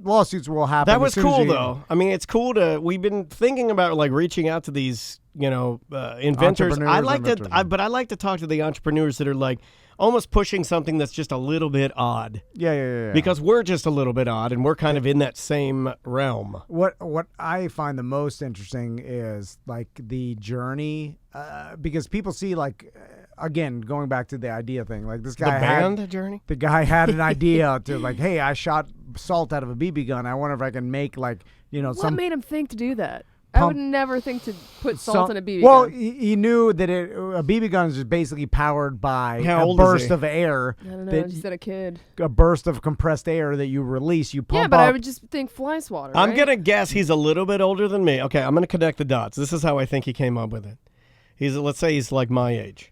Lawsuits will happen. That was cool, though. I mean, it's cool we've been thinking about, like, reaching out to these inventors. I Entrepreneurs, like inventors. but I like to talk to the entrepreneurs that are like almost pushing something that's just a little bit odd. Yeah. Because we're just a little bit odd, and we're kind of in that same realm. What I find the most interesting is like the journey, because people see like, again, going back to the idea thing, like this The guy band journey. the guy had an idea to like, hey, I shot salt out of a BB gun. I wonder if I can make like, What some made him think to do that? I would Pump- never think to put salt in a BB well, gun. he knew that a BB gun is just basically powered by How a old is burst he? of air, I don't know. that I just said a kid. a burst of compressed air that you release. You pump Yeah, but up. I would just think fly swatter. I'm right? gonna guess he's a little bit older than me. Okay, I'm gonna connect the dots. This is how I think he came up with it. Let's say he's like my age.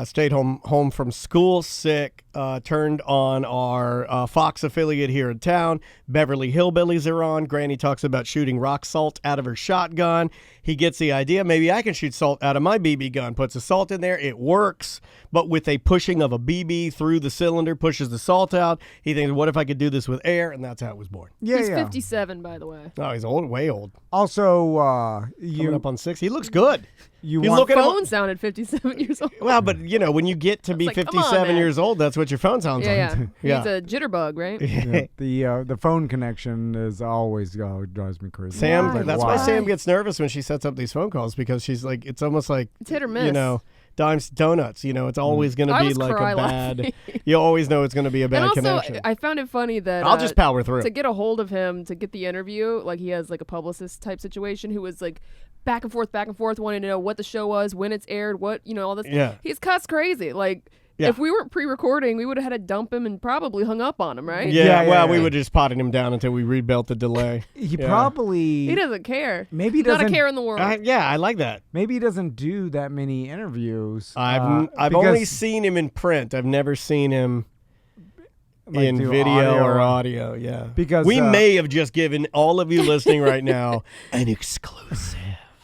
Stayed home from school sick, turned on our Fox affiliate here in town. Beverly Hillbillies are on. Granny talks about shooting rock salt out of her shotgun. He gets the idea, maybe I can shoot salt out of my BB gun. Puts the salt in there. It works, but with a pushing of a BB through the cylinder, pushes the salt out. He thinks, what if I could do this with air? And that's how it was born. He's 57, by the way. Oh, he's old, way old. Also, Coming up on 6. He looks good. you You want look at him. Phone sounded 57 years old. Well, but when you get to be like, come on, 57 man. years old, that's what your phone sounds Yeah. like. Yeah. He's a jitterbug, right? the phone connection is always it drives me crazy. Sam, Why? that's why Why? Sam gets nervous when she sets up these phone calls because she's like, it's almost like, It's hit or miss. dimes donuts. It's always going to I be always like cry a bad. laughing. You always know it's going to be a bad And also, connection. I found it funny that I'll just power through. to get a hold of him to get the interview, like he has like a publicist type situation who was like back and forth, wanting to know what the show was, when it's aired, what all this. Yeah. He's cuts crazy. Like Yeah. if we weren't pre-recording, we would have had to dump him and probably hung up on him, right? Yeah, Yeah, well, yeah, we yeah. would just potted him down until we rebuilt the delay. He Yeah. probably He doesn't care. maybe he Not a doesn't care in the world. I like that. maybe he doesn't do that many interviews. I've because, only seen him in print. I've never seen him like, in do video audio or audio. Yeah, Because, we may have just given all of you listening right now an exclusive.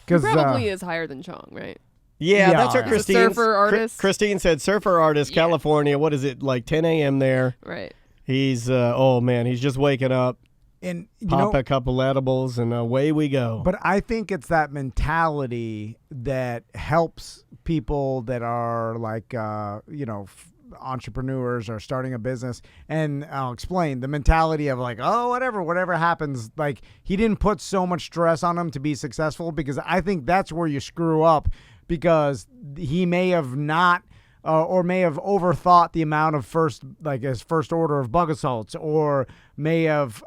He 'cause, probably is higher than Chong, right? Yeah, Yeah. that's what He's a Christine. surfer artist. Christine said surfer artist, Yeah. California. What is it, like 10 a.m. there? Right. He's, oh man, he's just waking up, and you pop know, a couple edibles, and away we go. but I think it's that mentality that helps people that are like, entrepreneurs or starting a business. And I'll explain the mentality of like, oh, whatever happens. Like he didn't put so much stress on him to be successful, because I think that's where you screw up, because he may have not or may have overthought the amount of his first order of bug assaults, or may have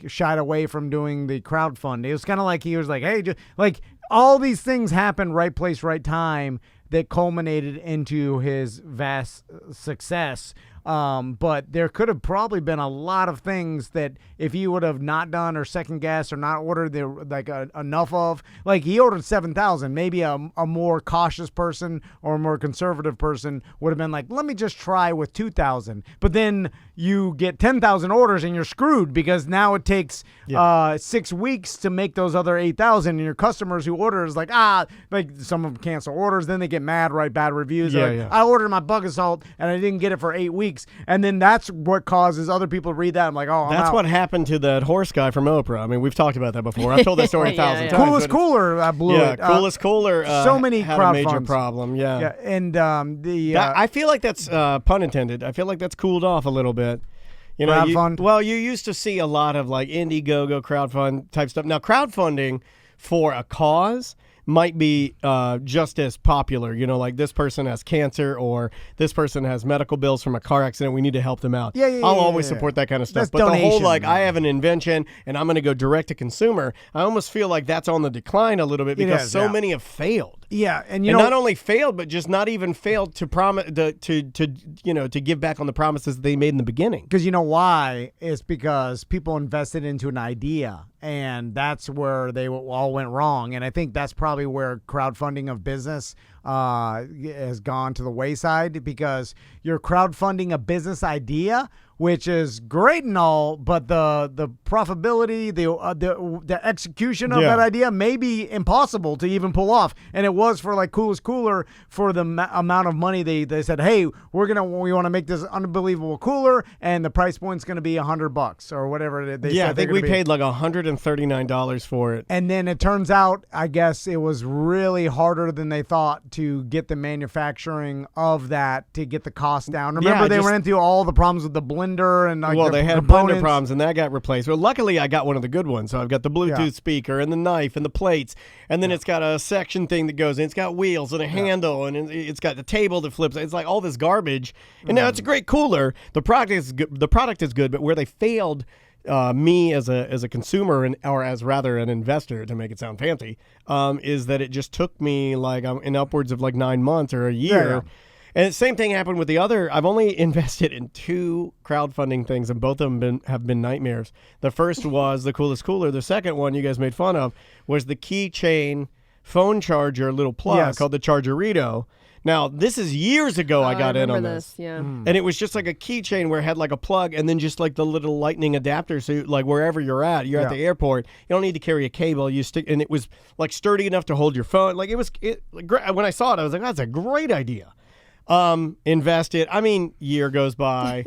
shied away from doing the crowdfunding. It was kind of like he was like, hey, like all these things happen, right place, right time, that culminated into his vast success. But there could have probably been a lot of things that if he would have not done or second guessed or not ordered enough of, like he ordered 7,000, maybe a more cautious person or a more conservative person would have been like, let me just try with 2,000. But then you get 10,000 orders and you're screwed, because now it takes 6 weeks to make those other 8,000, and your customers who order is like some of them cancel orders, then they get mad, write bad reviews. Yeah, Like, yeah. I ordered my bug assault and I didn't get it for 8 weeks, and then that's what causes other people to read that. I'm like, oh, I'm That's out. what happened to that horse guy from Oprah. I mean, we've talked about that before. I've told that story a Yeah, thousand yeah. times. Coolest but it's- Cooler blew Yeah, it. Coolest Cooler. so many had a major crowdfunds. problem. Yeah. Yeah, and I feel like that's pun intended. I feel like that's cooled off a little bit. You know, Crowdfund? you used to see a lot of like Indiegogo crowdfund type stuff. Now, crowdfunding for a cause might be just as popular. You know, like this person has cancer or this person has medical bills from a car accident. We need to help them out. Yeah, I'll yeah, always yeah. support that kind of stuff. That's but the whole donation. like I have an invention and I'm going to go direct to consumer. I almost feel like that's on the decline a little bit because is, so yeah. many have failed. Yeah, and And not only failed, but just not even failed to promise to give back on the promises that they made in the beginning. because you know why? It's because people invested into an idea, and that's where they all went wrong. And I think that's probably where crowdfunding of business has gone to the wayside because you're crowdfunding a business idea, which is great and all, but the profitability, the execution of that idea may be impossible to even pull off. And it was for like Coolest Cooler for the amount of money they said, hey, we want to make this unbelievable cooler, and the price point's going to be $100 or whatever they said. Yeah, I think we paid like $139 for it. And then it turns out, I guess it was really harder than they thought to get the manufacturing of that to get the cost down. Remember, they ran into all the problems with the blender and like they had components. blender problems, and that got replaced. Well, luckily, I got one of the good ones. So I've got the Bluetooth speaker and the knife and the plates, and then it's got a section thing that goes in. It's got wheels and a handle, and it's got the table that flips. It's like all this garbage, and now it's a great cooler. The product is good. The product is good, but where they failed me as a consumer or as rather an investor, to make it sound fancy, is that it just took me like in upwards of like 9 months or a year. Yeah. And the same thing happened with the other. I've only invested in 2 crowdfunding things, and both of them have been nightmares. The first was the Coolest Cooler. The second one you guys made fun of was the keychain phone charger little plug called the Chargerito. Now, this is years ago I got in on this. Yeah. And it was just like a keychain where it had like a plug and then just like the little lightning adapter. So like wherever you're at the airport, you don't need to carry a cable. You stick, and it was like sturdy enough to hold your phone. Like when I saw it, I was like, that's a great idea. Invested. I mean, year goes by.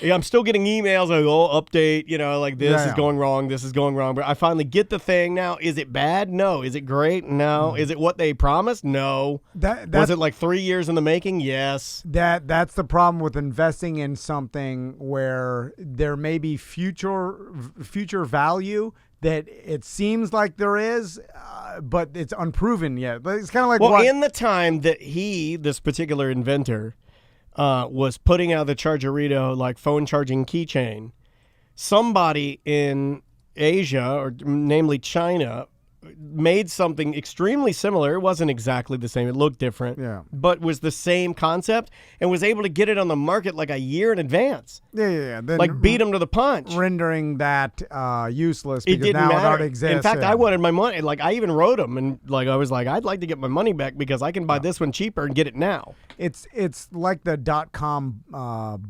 I'm still getting emails like, update, like this is going wrong, this is going wrong. But I finally get the thing now. Is it bad? No. Is it great? No. Is it what they promised? No. Was it like 3 years in the making? Yes. That's the problem with investing in something where there may be future value that it seems like there is, but it's unproven yet. It's kind of like in the time that this particular inventor, was putting out the Chargerito like phone charging keychain, somebody in Asia, or namely China, made something extremely similar. It wasn't exactly the same. It looked different, but was the same concept, and was able to get it on the market like a year in advance. Yeah. Then like beat them to the punch, rendering that useless because it didn't now matter. it already exists. In fact, I wanted my money. Like I even wrote them, and like I was like, I'd like to get my money back because I can buy this one cheaper and get it now. It's like the .com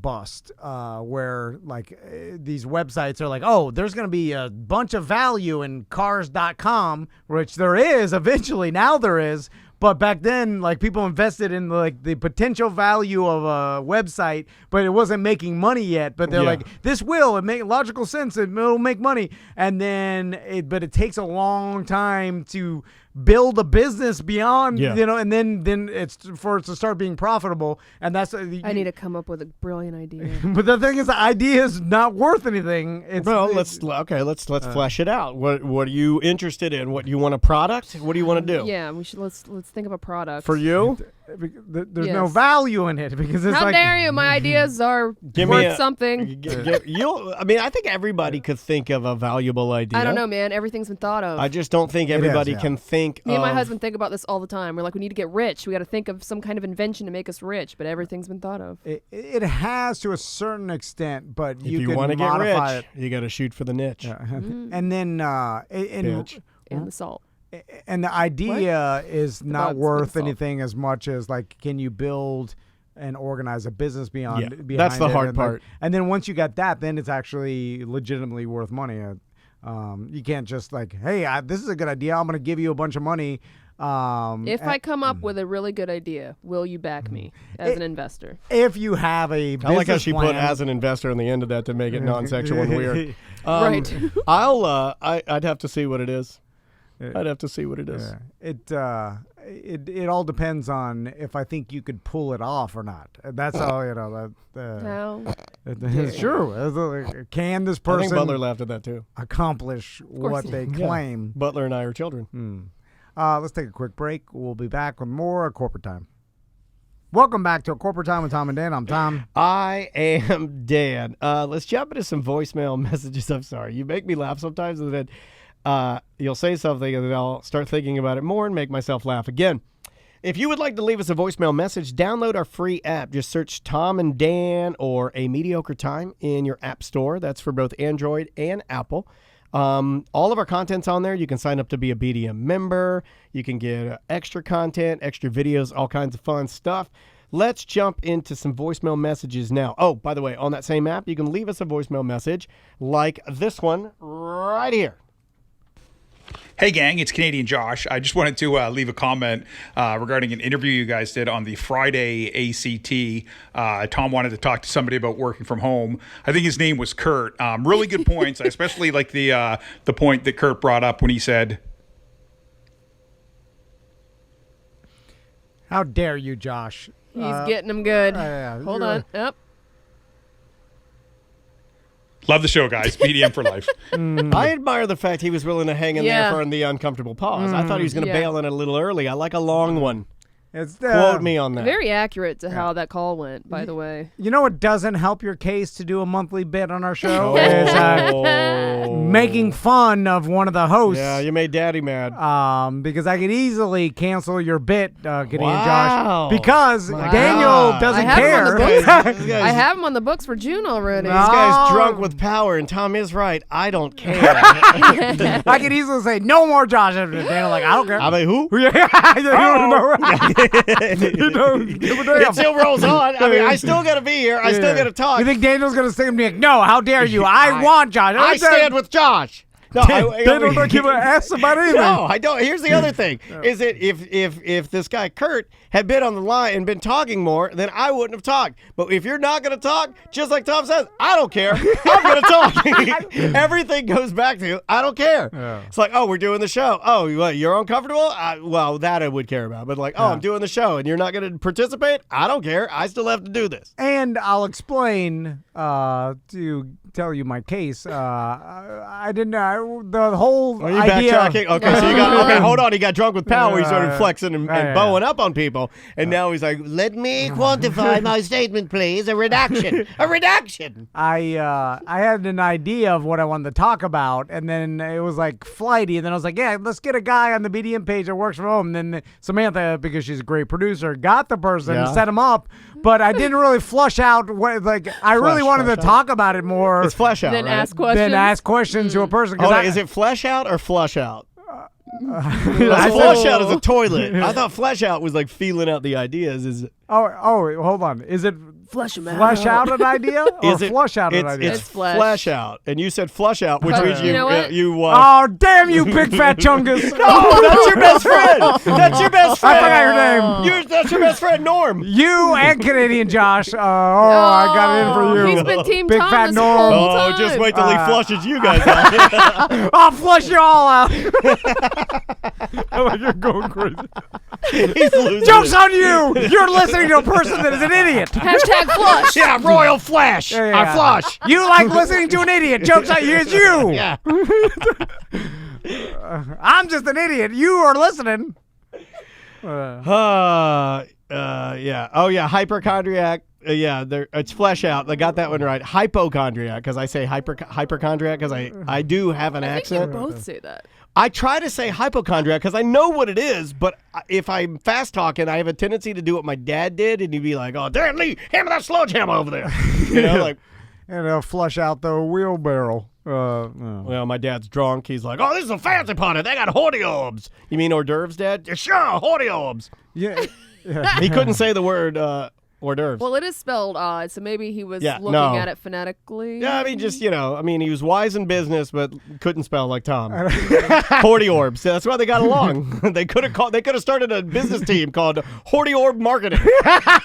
bust, where like these websites are like, oh, there's going to be a bunch of value in cars.com, which there is eventually. Now there is. But back then, like, people invested in like the potential value of a website, but it wasn't making money yet. But they're like, this it make logical sense. It'll make money. And then but it takes a long time to build a business beyond, and then it's for it to start being profitable. And that's I need to come up with a brilliant idea. But the thing is, the idea is not worth anything. Let's flesh it out. What are you interested in? What you want a product? What do you want to do? Yeah, we should let's think of a product for you. There's no value in it because it's How dare you? My ideas are worth something. I think everybody could think of a valuable idea. I don't know, man. Everything's been thought of. I just don't think everybody can think. Me and my husband think about this all the time. We're like, we need to get rich. We got to think of some kind of invention to make us rich, but everything's been thought of. It has to a certain extent, but if you want to get rich, you got to shoot for the niche. Yeah. And then and the salt. And the idea is not worth anything as much as, like, can you build and organize a business behind that's the hard part. And then once you got that, then it's actually legitimately worth money. You can't just like, hey, this is a good idea. I'm going to give you a bunch of money. If I come up with a really good idea, will you back me as an investor? If you have a business I like how she plan. put as an investor on the end of that to make it non-sexual and weird. Right. I'd have to see what it is. I'd have to see what it is. Yeah. It all depends on if I think you could pull it off or not. That's all, It's true. Can this person? I think Butler laughed at that too. Accomplish what they claim? Butler and I are children. Let's take a quick break. We'll be back with more Corporate Time. Welcome back to Corporate Time with Tom and Dan. I'm Tom. I am Dan. Let's jump into some voicemail messages. I'm sorry. You make me laugh sometimes, and then you'll say something, and then I'll start thinking about it more and make myself laugh again. If you would like to leave us a voicemail message, download our free app. Just search Tom and Dan or A Mediocre Time in your app store. That's for both Android and Apple. All of our content's on there. You can sign up to be a BDM member. You can get extra content, extra videos, all kinds of fun stuff. Let's jump into some voicemail messages now. Oh, by the way, on that same app, you can leave us a voicemail message like this one right here. Hey gang, it's Canadian Josh. I just wanted to leave a comment regarding an interview you guys did on the Friday ACT. Tom wanted to talk to somebody about working from home. I think his name was Kurt. Really good points. I especially like the point that Kurt brought up when he said, How dare you, Josh? He's getting them good. Hold you're- on. Yep. love the show, guys. BDM for life. I admire the fact he was willing to hang in Yeah. there for the uncomfortable pause. I thought he was going to Yeah. bail in a little early. I like a long one. It's Quote me on that. Very accurate to how that call went, by the way. You know what doesn't help your case to do a monthly bit on our show is making fun of one of the hosts. Yeah, you made Daddy mad. Because I could easily cancel your bit, Gideon Wow. Josh, because My Daniel God. doesn't I have him on the care. books. This guy's- I have him on the books for June already. No. This guy's Oh. drunk with power, and Tom is right. I don't care. I could easily say no more Josh after Daniel. Like I don't care. I mean, who? Yeah, you don't know. You don't give a damn. It still rolls on. I mean, I still got to be here. I still got to talk. You think Daniel's gonna say to me, "No, how dare you? I want Josh. I stand with Josh. No, Daniel don't give a ass about anything. No, I don't. Here's the other thing: is that if this guy Kurt had been on the line and been talking more, then I wouldn't have talked. But if you're not going to talk, just like Tom says, I don't care. I'm going to talk. Everything goes back to I don't care. Yeah. It's like, oh, we're doing the show. Oh, what, you're uncomfortable? Well, that I would care about. But like, oh, I'm doing the show and you're not going to participate? I don't care. I still have to do this. And I'll explain to tell you my case. I didn't know the whole Are you idea. backtracking? Okay, so you got okay. Hold on, he got drunk with power. He started Yeah. flexing and Yeah. bowing up on people, and now he's like, "Let me quantify my statement, please. A redaction, a redaction." I had an idea of what I wanted to talk about, and then it was like flighty, and then I was like, yeah, let's get a guy on the BDM page that works from home. And then Samantha, because she's a great producer, got the person, Yeah. set him up, but I didn't really flush out what, like, I really wanted to flush out. talk about it more It's flesh out, Then right? ask questions. than ask questions to a person. 'cause Hold I- on, is it flesh out or flush out? I Flush said- out is a toilet. I thought flesh out was like feeling out the ideas. Is oh, hold on. Is it Flush him out. flesh out an idea or is it flush out an it's, idea? It's It's flesh. flesh out, and you said flush out, which But means you know what? Oh, damn you, big fat chungus. Oh, that's your best friend. That's your best I friend. forgot your name. That's your best friend, Norm. You and Canadian Josh. I got it in for you. He's been Team Big Tom fat this Norm. whole Oh, time. just wait till he flushes you guys out. I'll flush you all out. You're going crazy. He's losing Joke's it. on you. You're listening to a person that is an idiot. Hashtag flush. Yeah, royal flash. Yeah, yeah. I flush. You like listening to an idiot. Joke's on you. It's you. Yeah. I'm just an idiot. You are listening. Yeah. Oh, yeah. Hypochondriac. Yeah, it's flesh out. I got that one right. Hypochondriac, because I say hypochondriac because I do have an I think you accent. both say that. I try to say hypochondriac because I know what it is, but if I'm fast talking, I have a tendency to do what my dad did, and he'd be like, "Oh, Dan Lee, hammer that sledgehammer over there," you know, like. And they'll flush out the wheelbarrow. Well, my dad's drunk. He's like, "Oh, this is a fancy party. They got hors d'oeuvres." You mean hors d'oeuvres, Dad? Yeah, sure, hors d'oeuvres. Yeah. He couldn't say the word hors d'oeuvres. Well, it is spelled odd, so maybe he was Yeah, looking no. at it phonetically. Yeah, I mean, just, he was wise in business, but couldn't spell like Tom. Hors d'oeuvres. That's why they got along. They could have started a business team called Hors d'oeuvre Marketing.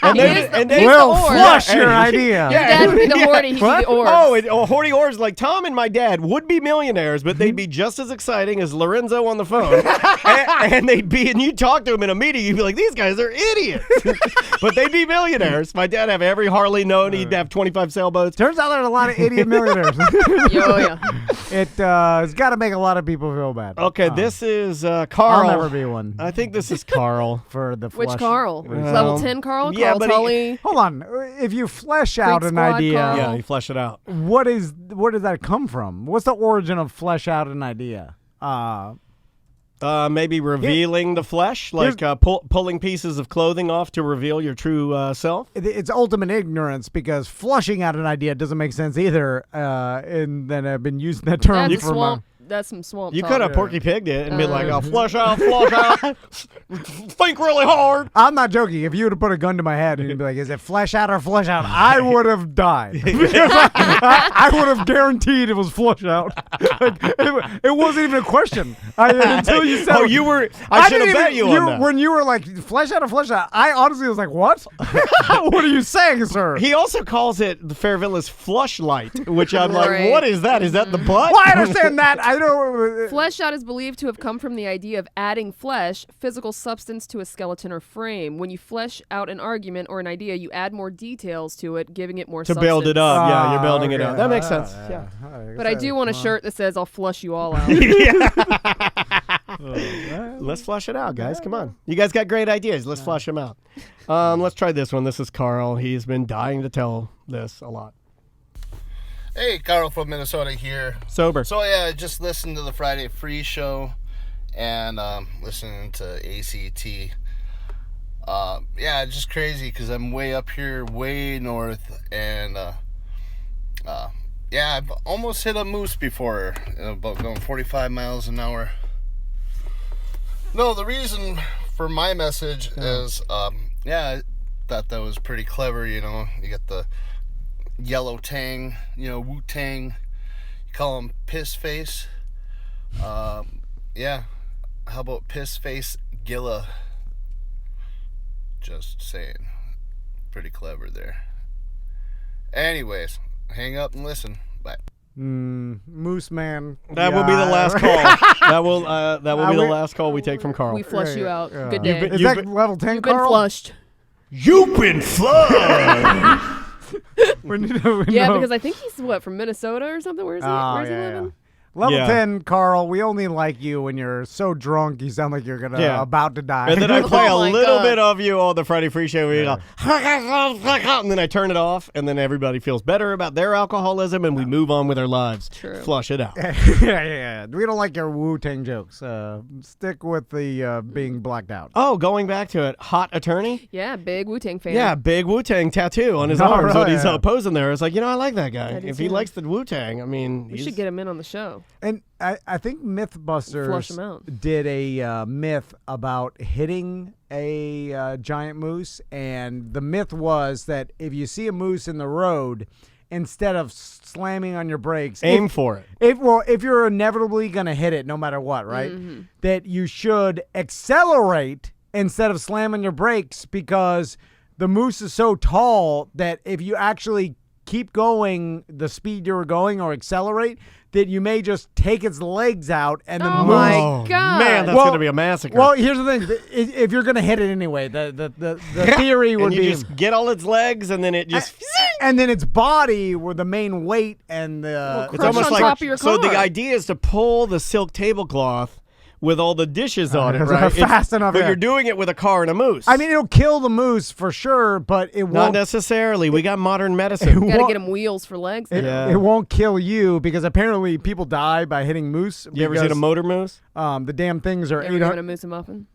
And We'll the or. flush your Yeah. idea. Your dad would be the horty, he'd be the orbs. Hors d'oeuvres, like Tom and my dad would be millionaires, but they'd be just as exciting as Lorenzo on the phone. and you talk to them in a meeting, you'd be like, these guys are idiots. But they'd be millionaires. My dad have every Harley known. He'd have 25 sailboats. Turns out there's a lot of idiot millionaires. Yeah. It's got to make a lot of people feel bad. Okay, this is Carl. I'll never be one I think this is Carl. for the Which flush. Carl? Well, Level 10 Carl? yeah, Carl but he- Tully? Hold on. If you flesh out an Squad idea, Carl. Yeah, you flesh it out. where does that come from? What's the origin of flesh out an idea? Maybe revealing the flesh, like pulling pieces of clothing off to reveal your true self. It's ultimate ignorance because flushing out an idea doesn't make sense either. And then I've been using that term That's a for swamp. that's some swamp You talk. could have Porky Pigged it and been like, "Oh, flush out, think really hard." I'm not joking. If you would have put a gun to my head and you'd be like, "Is it flesh out or flush out?" I would have died because I would have guaranteed it was flush out. Like, it wasn't even a question until you said. Oh, you were. I should have bet you on that. When you were like flesh out or flush out, I honestly was like, "What? What are you saying, sir?" He also calls it the Fairvilla's flush light, which I'm like, Right. what is that? Is that the butt? Well, I understand that. I know. Flesh out is believed to have come from the idea of adding flesh, physical substance, to a skeleton or frame. When you flesh out an argument or an idea, you add more details to it, giving it more To substance. build it up. Yeah, you're building it okay. up. That makes sense. Yeah. But I do want a shirt that says, "I'll flush you all out." Let's flush it out, guys. Come on. You guys got great ideas. Let's flush them out. Let's try this one. This is Carl. He's been dying to tell this a lot. Hey, Carl from Minnesota here. Sober. So yeah, I just listened to the Friday Free Show and listening to ACT. Yeah, it's just crazy because I'm way up here, way north, and yeah, I've almost hit a moose before, about going 45 miles an hour. No, the reason for my message is, yeah, I thought that was pretty clever. You know, you got the Yellow Tang, you know, Wu-Tang, you call him Piss Face. Yeah, how about Piss Face Gilla? Just saying, pretty clever there. Anyways, hang up and listen. Bye. Moose man. That will be the last call. That will be the last call we take from Carl. We flush you out. Yeah. Good day. Is that level 10, You've been Carl? flushed. You've been flushed. Yeah, because I think he's from Minnesota or something. Where's he? Oh, Where's he yeah, living? yeah. Level Yeah. 10, Carl, we only like you when you're so drunk you sound like you're about to die. And then I play a Oh my little God. bit of you on the Friday Free Show where you go, and then I turn it off, and then everybody feels better about their alcoholism, and we move on with our lives. True. Flush it out. yeah. We don't like your Wu-Tang jokes. Stick with the being blacked out. Oh, going back to it, hot attorney? Yeah, big Wu-Tang fan. Yeah, big Wu-Tang tattoo on his Oh, arms when really? he's posing there. It's like, I like that guy. That is If he him. likes the Wu-Tang, I mean, We should get him in on the show. And I think Flush 'em Mythbusters out. did a myth about hitting a giant moose, and the myth was that if you see a moose in the road, instead of slamming on your brakes, aim for it. if you're inevitably gonna hit it, no matter what, right? That you should accelerate instead of slamming your brakes, because the moose is so tall that if you actually keep going the speed you were going or accelerate, that you may just take its legs out and the Oh moose. my Oh, God. man, that's Well- going to be a massacre. Well, here's the thing: if you're gonna hit it anyway, the theory would and you be, just get all its legs, and then it just... and then its body were the main weight, and the It's Crush almost on like top of your so. The car. idea is to pull the silk tablecloth with all the dishes on it, it's right? fast enough, But yeah. you're doing it with a car and a moose. I mean, it'll kill the moose for sure, but it not won't. necessarily. We got modern medicine. Gotta Well- get him wheels for legs. It, now. Yeah. it won't kill you, because apparently people die by hitting moose. You ever seen a motor moose? The damn things are You ever given a moose a muffin?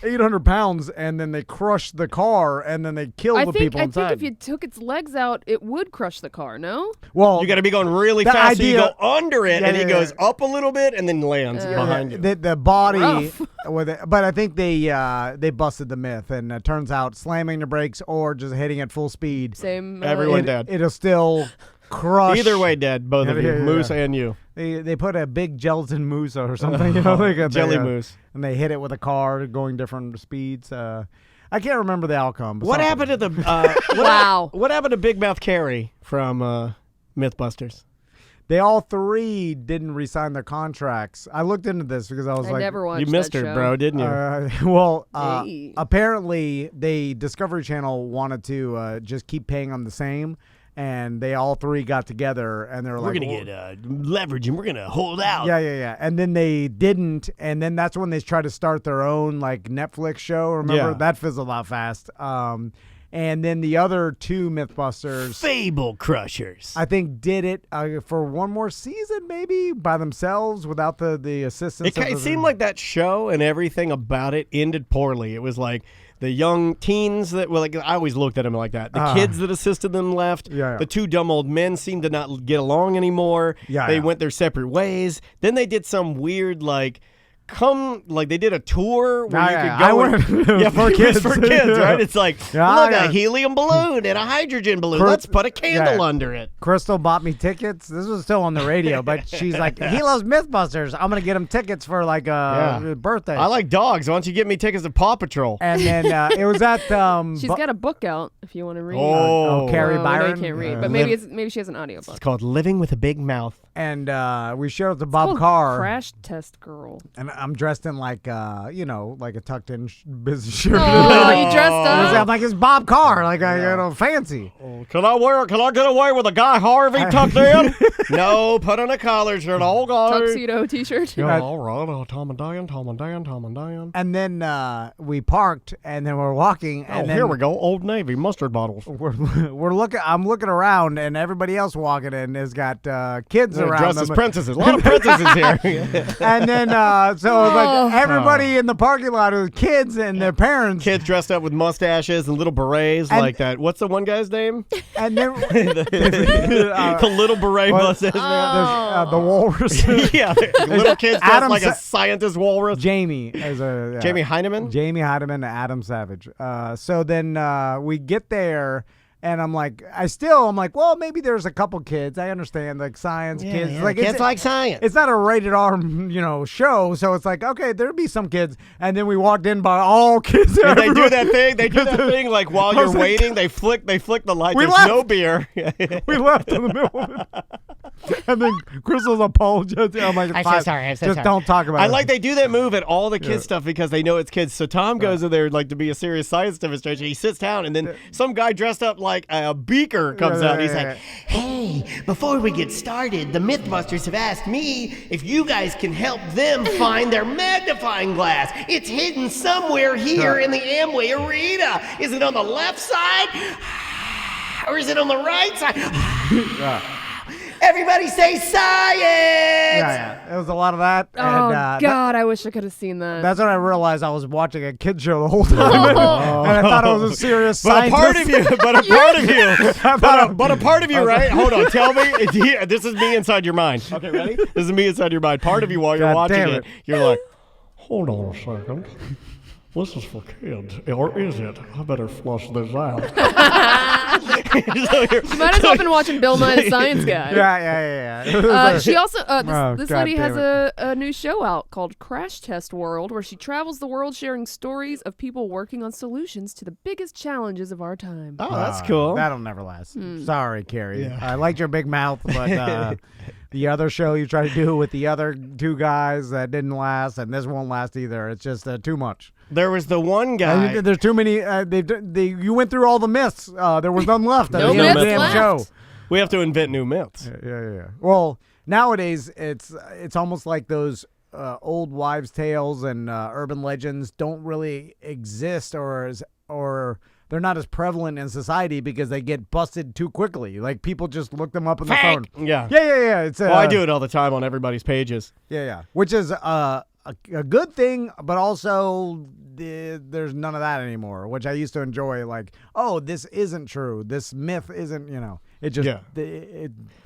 800 pounds, and then they crush the car, and then they kill the people I inside. think if you took its legs out, it would crush the car. No. well, You got to be going really The fast. So you idea- go under it, Yeah, and he yeah, goes yeah. up a little bit, and then lands behind you. the body Rough. with it, but I think they busted the myth, and it turns out slamming the brakes or just hitting at full speed, Same. Everyone it, dead. it'll still crush. Either way, dead. Both of you, Yeah, yeah, moose yeah. and you. They put a big gelatin moose or something, like a Jelly moose. and they hit it with a car going different speeds. I can't remember the outcome. But What something. happened to the? Wow. What happened to Big Mouth Carrie from MythBusters? They all three didn't re-sign their contracts. I looked into this because I was I like, never watched You missed that her, show. bro, didn't you? Hey. Apparently, Discovery Channel wanted to just keep paying them the same, and they all three got together and they were We're like, gonna get leverage, and we're gonna hold out. yeah. And then they didn't, and then that's when they tried to start their own like Netflix show. Remember Yeah. that fizzled out fast. And then the other two Mythbusters, Fable Crushers. I think, did it for one more season, maybe by themselves without the assistance. It seemed like that show and everything about it ended poorly. It was like the young teens that were like, I always looked at them like that. The kids that assisted them left. Yeah. The two dumb old men seemed to not get along anymore. They went their separate ways. Then they did some weird they did a tour where you could go for kids. For kids, right? It's like, look, yeah. a helium balloon and a hydrogen balloon. Let's put a candle under it. Crystal bought me tickets. This was still on the radio, but she's like, he loves Mythbusters. I'm going to get him tickets for like a birthday. I like dogs. Why don't you get me tickets to Paw Patrol? And then it was at... She's got a book out if you want to read. Carrie No, Byron. I can't read, but maybe she has an audiobook. It's called Living with a Big Mouth. And we showed up to It's Bob called Carr. Crash Test Girl. And I'm dressed in like a tucked-in business shirt. Oh, you dressed up? I'm like, it's Bob Carr, like fancy. Can I get away with a Guy Harvey tucked in? No, put on a collar shirt, all guys. Tuxedo T-shirt. Yeah, all right. Tom and Dan. And then we parked, and then we're walking. And then here we go. Old Navy mustard bottles. We're looking. I'm looking around, and everybody else walking in has got kids around dressed them. as princesses. A lot of princesses here. And then so it was like everybody in the parking lot with kids and their parents. Kids dressed up with mustaches and little berets like that. What's the one guy's name? And then the little beret mustache man. The walrus. Yeah, little kids dressed Adam like a scientist walrus. Jamie as a Jamie Heineman. Jamie Heineman and Adam Savage. So then we get there. And I'm like, well, maybe there's a couple kids. I understand, like science kids. Yeah, like kids like science. It's not a rated R, show. So it's like, okay, there'll be some kids. And then we walked in by all kids. And they do that thing. They do that thing like while you're waiting. They flick the light. There's no beer. We left in the middle of it. And then Crystal's apologizing. I'm like, I'm so sorry. Just don't talk about it. I like they do that move at all the kids stuff because they know it's kids. So Tom goes in there like to be a serious science demonstration. He sits down and then some guy dressed up like a beaker comes out. He's like, hey, before we get started, the Mythbusters have asked me if you guys can help them find their magnifying glass. It's hidden somewhere here in the Amway Arena. Is it on the left side? Or is it on the right side? Everybody say science! Yeah. It was a lot of that. Oh, and, God, I wish I could have seen that. That's when I realized I was watching a kid show the whole time. And I thought it was a serious scientist. But a part of you, right? Hold on, tell me. This is me inside your mind. Okay, ready? This is me inside your mind. Part of you while you're watching it, you're like, hold on a second. This is for kids, or is it? I better flush this out. You might as well have been watching Bill Nye the Science Guy. Yeah. She also, this God lady damn has a new show out called Crash Test World, where she travels the world sharing stories of people working on solutions to the biggest challenges of our time. Oh, that's cool. That'll never last. Sorry, Carrie. I liked your big mouth, but the other show you tried to do with the other two guys that didn't last, and this won't last either. It's just too much. There was the one guy. There's too many. You went through all the myths. There was none left. No the myths damn left. show. We have to invent new myths. Yeah. Well, nowadays it's almost like those old wives' tales and urban legends don't really exist, or they're not as prevalent in society because they get busted too quickly. Like people just look them up on the phone. Yeah. It's I do it all the time on everybody's pages. Yeah. Which is a good thing, but also there's none of that anymore, which I used to enjoy. Like, oh, this isn't true. This myth isn't, it just,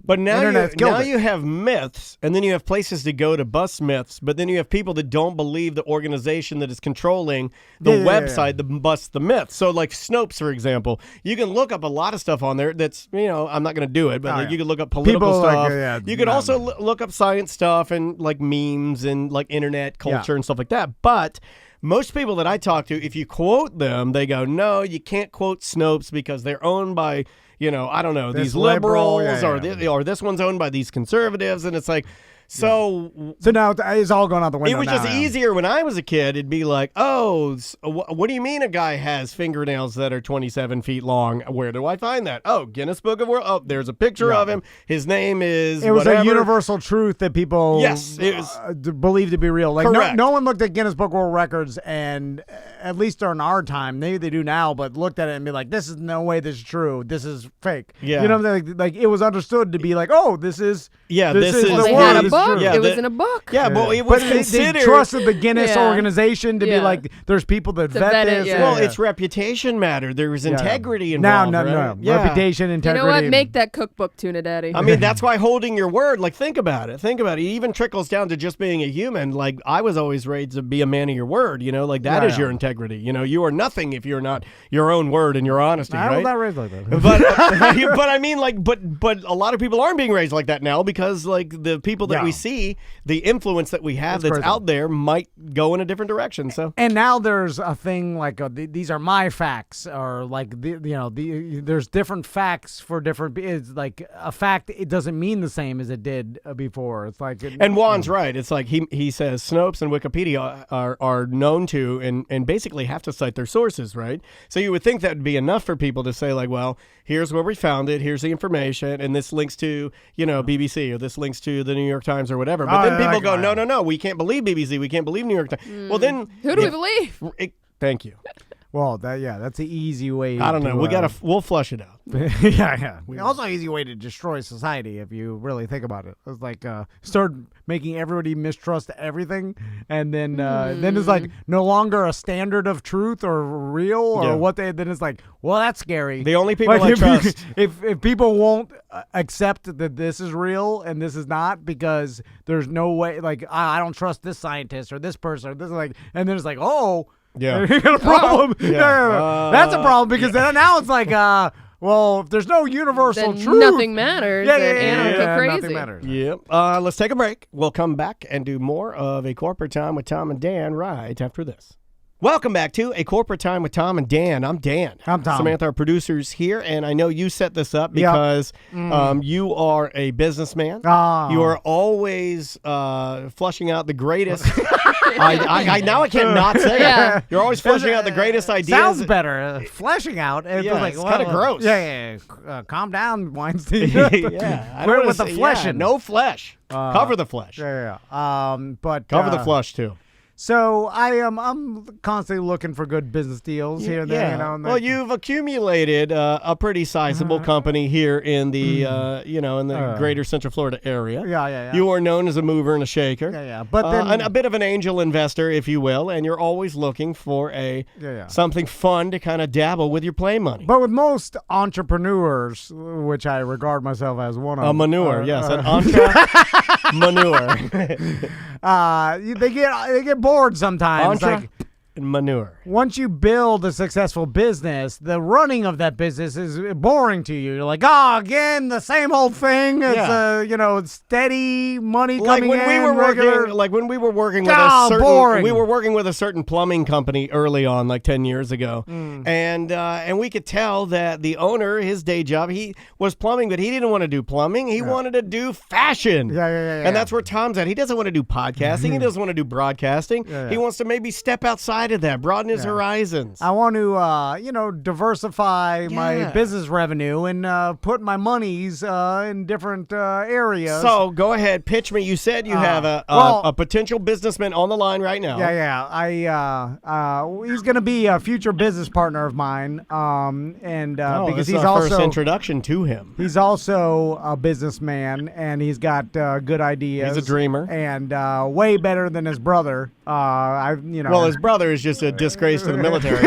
But now Internet's you have myths, and then you have places to go to bust myths, but then you have people that don't believe the organization that is controlling the website that busts the myths. So like Snopes, for example, you can look up a lot of stuff on there that's, I'm not going to do it, but you can look up political stuff. You can also look up science stuff and like memes and like internet culture and stuff like that. But most people that I talk to, if you quote them, they go, no, you can't quote Snopes because they're owned by, I don't know, these liberals or this one's owned by these conservatives. And it's like, So now it's all going out the window. it was just now. easier when I was a kid. It'd be like, oh, what do you mean a guy has fingernails that are 27 feet long? Where do I find that? Oh, Guinness Book of World. Oh, there's a picture of him. His name is. It was whatever. a universal truth that people it was believed to be real. Like correct. no one looked at Guinness Book of World Records and at least during our time, maybe they do now, but looked at it and be like, "This is no way. This is true. This is fake." Yeah. You know, like it was understood to be like, "Oh, this is this is the Well, they word. had a This is book. true." Yeah, It was in a book. Yeah, but it was But they considered. trusted the Guinness Yeah. organization to be Yeah. like, there's people that To vet vet it, this. yeah. Well, its reputation mattered. There was integrity involved. No. right? Yeah. Reputation, You integrity. know what? Make that cookbook, Tuna Daddy. I mean, that's why holding your word, like, think about it. Think about it. It even trickles down to just being a human. Like, I was always raised to be a man of your word, like that is your integrity. You are nothing if you're not your own word and your honesty, I was right? not raised like that. But I mean, like, but a lot of people aren't being raised like that now because, like, the people that we see, the influence that we have that's crazy. out there might go in a different direction. So, And now there's a thing like these are my facts, or like there's different facts for different. It's like a fact. It doesn't mean the same as it did before. It's like and Juan's right. It's like he says Snopes and Wikipedia are known to and basically have to cite their sources, right? So you would think that would be enough for people to say, like, well, here's where we found it, here's the information, and this links to BBC or this links to the New York Times or whatever. But then people go, no, we can't believe BBC, we can't believe New York Times. Well, then Who do we believe? Thank you. Well, that's an easy way. I don't know. We'll flush it out. yeah. Also, easy way to destroy society if you really think about it. It's like start making everybody mistrust everything, and then it's like no longer a standard of truth or real or what they. Then it's like, well, that's scary. The only people I if, trust. if people won't accept that this is real and this is not because there's no way. Like I don't trust this scientist or this person or this like, and then it's like, oh. Yeah. You got a problem. Yeah. That's a problem because then now it's like, well, if there's no universal Then truth, nothing matters. Yeah, and animals go crazy. nothing matters. Yep. Let's take a break. We'll come back and do more of A Corporate Time with Tom and Dan right after this. Welcome back to A Corporate Time with Tom and Dan. I'm Dan. I'm Tom. Samantha, our producers here, and I know you set this up because you are a businessman. You are always flushing out the greatest. I can't not say it. You're always flushing out the greatest ideas. Sounds better. Fleshing out. It's like, it's kind of gross. Yeah. Calm down, Weinstein. Yeah. I don't Quit wanna with the say- fleshing. no flesh. Cover the flesh. Yeah. But Cover the flush too. So I'm constantly looking for good business deals here and there. And well, you've accumulated a pretty sizable company here in the in the greater Central Florida area. Yeah. You are known as a mover and a shaker. Yeah. But then a bit of an angel investor, if you will, and you're always looking for something fun to kind of dabble with your play money. But with most entrepreneurs, which I regard myself as one of, A manure, yes, an manure. they get bored sometimes. Like, manure. once you build a successful business, the running of that business is boring to you. You're like, again, the same old thing. It's steady money coming in. When we were working with boring. we were working with a certain plumbing company early on, like 10 years ago, and we could tell that the owner, his day job, he was plumbing, but he didn't want to do plumbing. He wanted to do fashion. Yeah. And that's where Tom's at. He doesn't want to do podcasting. He doesn't want to do broadcasting. He wants to maybe step outside of that, broaden his horizons. I want to, diversify my business revenue and put my monies in different areas. So go ahead, pitch me. You said you have a potential businessman on the line right now. Yeah. He's going to be a future business partner of mine, because this he's is our also first introduction to him. He's also a businessman, and he's got good ideas. He's a dreamer, and way better than his brother. Well, his brother is just a disgrace to the military.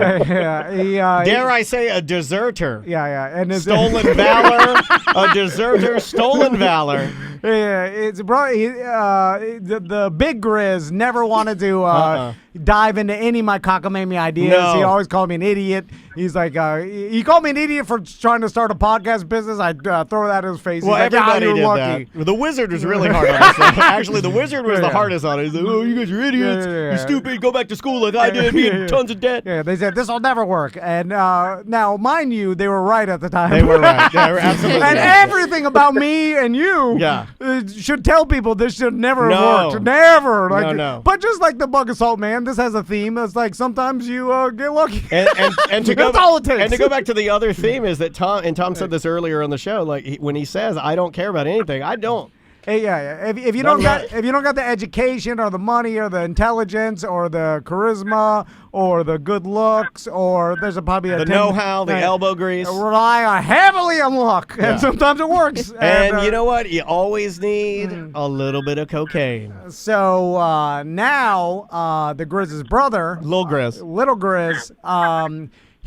Dare I say a deserter? Yeah. And stolen valor, a deserter, stolen valor. Yeah, it's bro. The big Grizz never wanted to dive into any of my cockamamie ideas. No. He always called me an idiot. He's like, he called me an idiot for trying to start a podcast business. I'd throw that in his face. Well, He's like, everybody you're did lucky. that. The Wizard was really hard on us. Actually, the Wizard was the Yeah. hardest on it. He's like, oh, you guys are idiots. Yeah. You're stupid. Go back to school like I did. Me in tons of debt. Yeah, they said this will never work. And now, mind you, they were right at the time. They were right. They were absolutely And right. everything about me and you Yeah. should tell people this should never have No. worked. Never. Like, No. But just like the Bug Assault, man, this has a theme. It's like sometimes you get lucky. And to go That's all it takes. And to go back to the other theme is that Tom said this earlier on the show. Like when he says, "I don't care about anything," I don't. Hey, yeah. If you No, don't I'm got the education or the money or the intelligence or the charisma or the good looks or there's probably a The know-how, the elbow grease. rely heavily on luck, Yeah. and sometimes it works. And you know what? You always need a little bit of cocaine. So now the Grizz's brother, Lil Grizz. Little Grizz,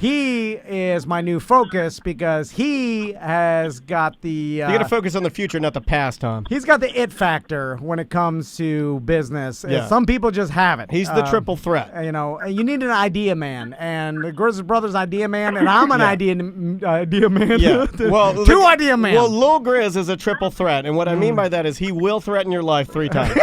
he is my new focus because he has got the. You got to focus on the future, not the past, Tom. He's got the it factor when it comes to business. Yeah. Some people just have it. He's the triple threat. You know, you need an idea man, and Grizz's brother's idea man, and I'm an idea man. Yeah. Well, two idea man. Well, Lil Grizz is a triple threat, and what I mean by that is he will threaten your life 3 times.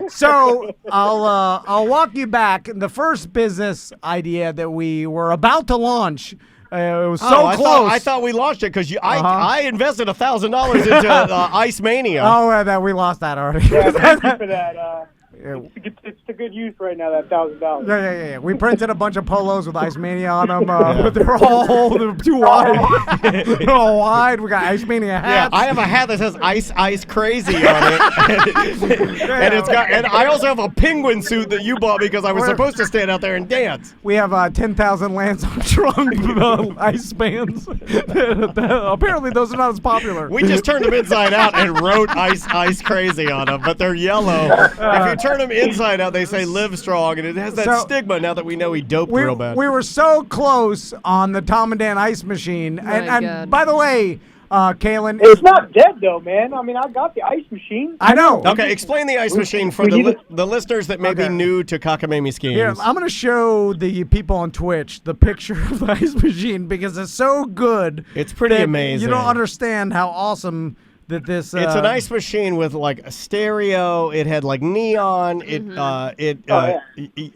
So I'll walk you back. The first business idea that we were about to launch. It was so close. I thought we launched it because I invested $1,000 into Ice Mania. Oh, that we lost that already. Yeah, thank you for that. It's to good use right now, that $1,000. Yeah. We printed a bunch of polos with Ice Mania on them, but they're too wide. They're all wide. We got Ice Mania Yeah, hats. I have a hat that says Ice Crazy on it. And I also have a penguin suit that you bought because I was supposed to stand out there and dance. We have 10,000 Lance Armstrong ice bands. Apparently, those are not as popular. We just turned them inside out and wrote Ice Crazy on them, but they're yellow. If you turn them inside out, they say Live Strong, and it has that So- stigma now that we know he doped real bad. We were so close on the Tom and Dan ice machine. And God. by the way, Kalen, It's not dead, though, man. I mean, I got the ice machine. I know. Okay, explain the ice machine for the listeners that may be new to cockamamie schemes. Here, I'm going to show the people on Twitch the picture of the ice machine because it's so good. It's pretty that amazing. You don't understand how awesome that this. It's an ice machine with like a stereo. It had like neon. I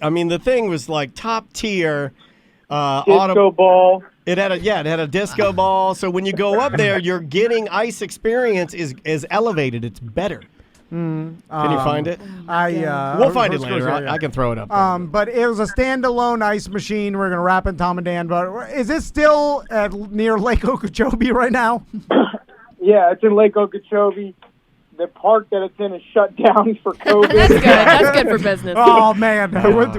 mean, the thing was like top tier. Disco ball. It had a disco ball. So when you go up there, you're getting ice experience is elevated. It's better. Can you find it? We'll find it later. I can throw it up. But it was a standalone ice machine. We're gonna wrap in Tom and Dan. But is it still near Lake Okeechobee right now? Yeah, it's in Lake Okeechobee. The park that it's in is shut down for COVID. That's good. That's good for business. Oh man,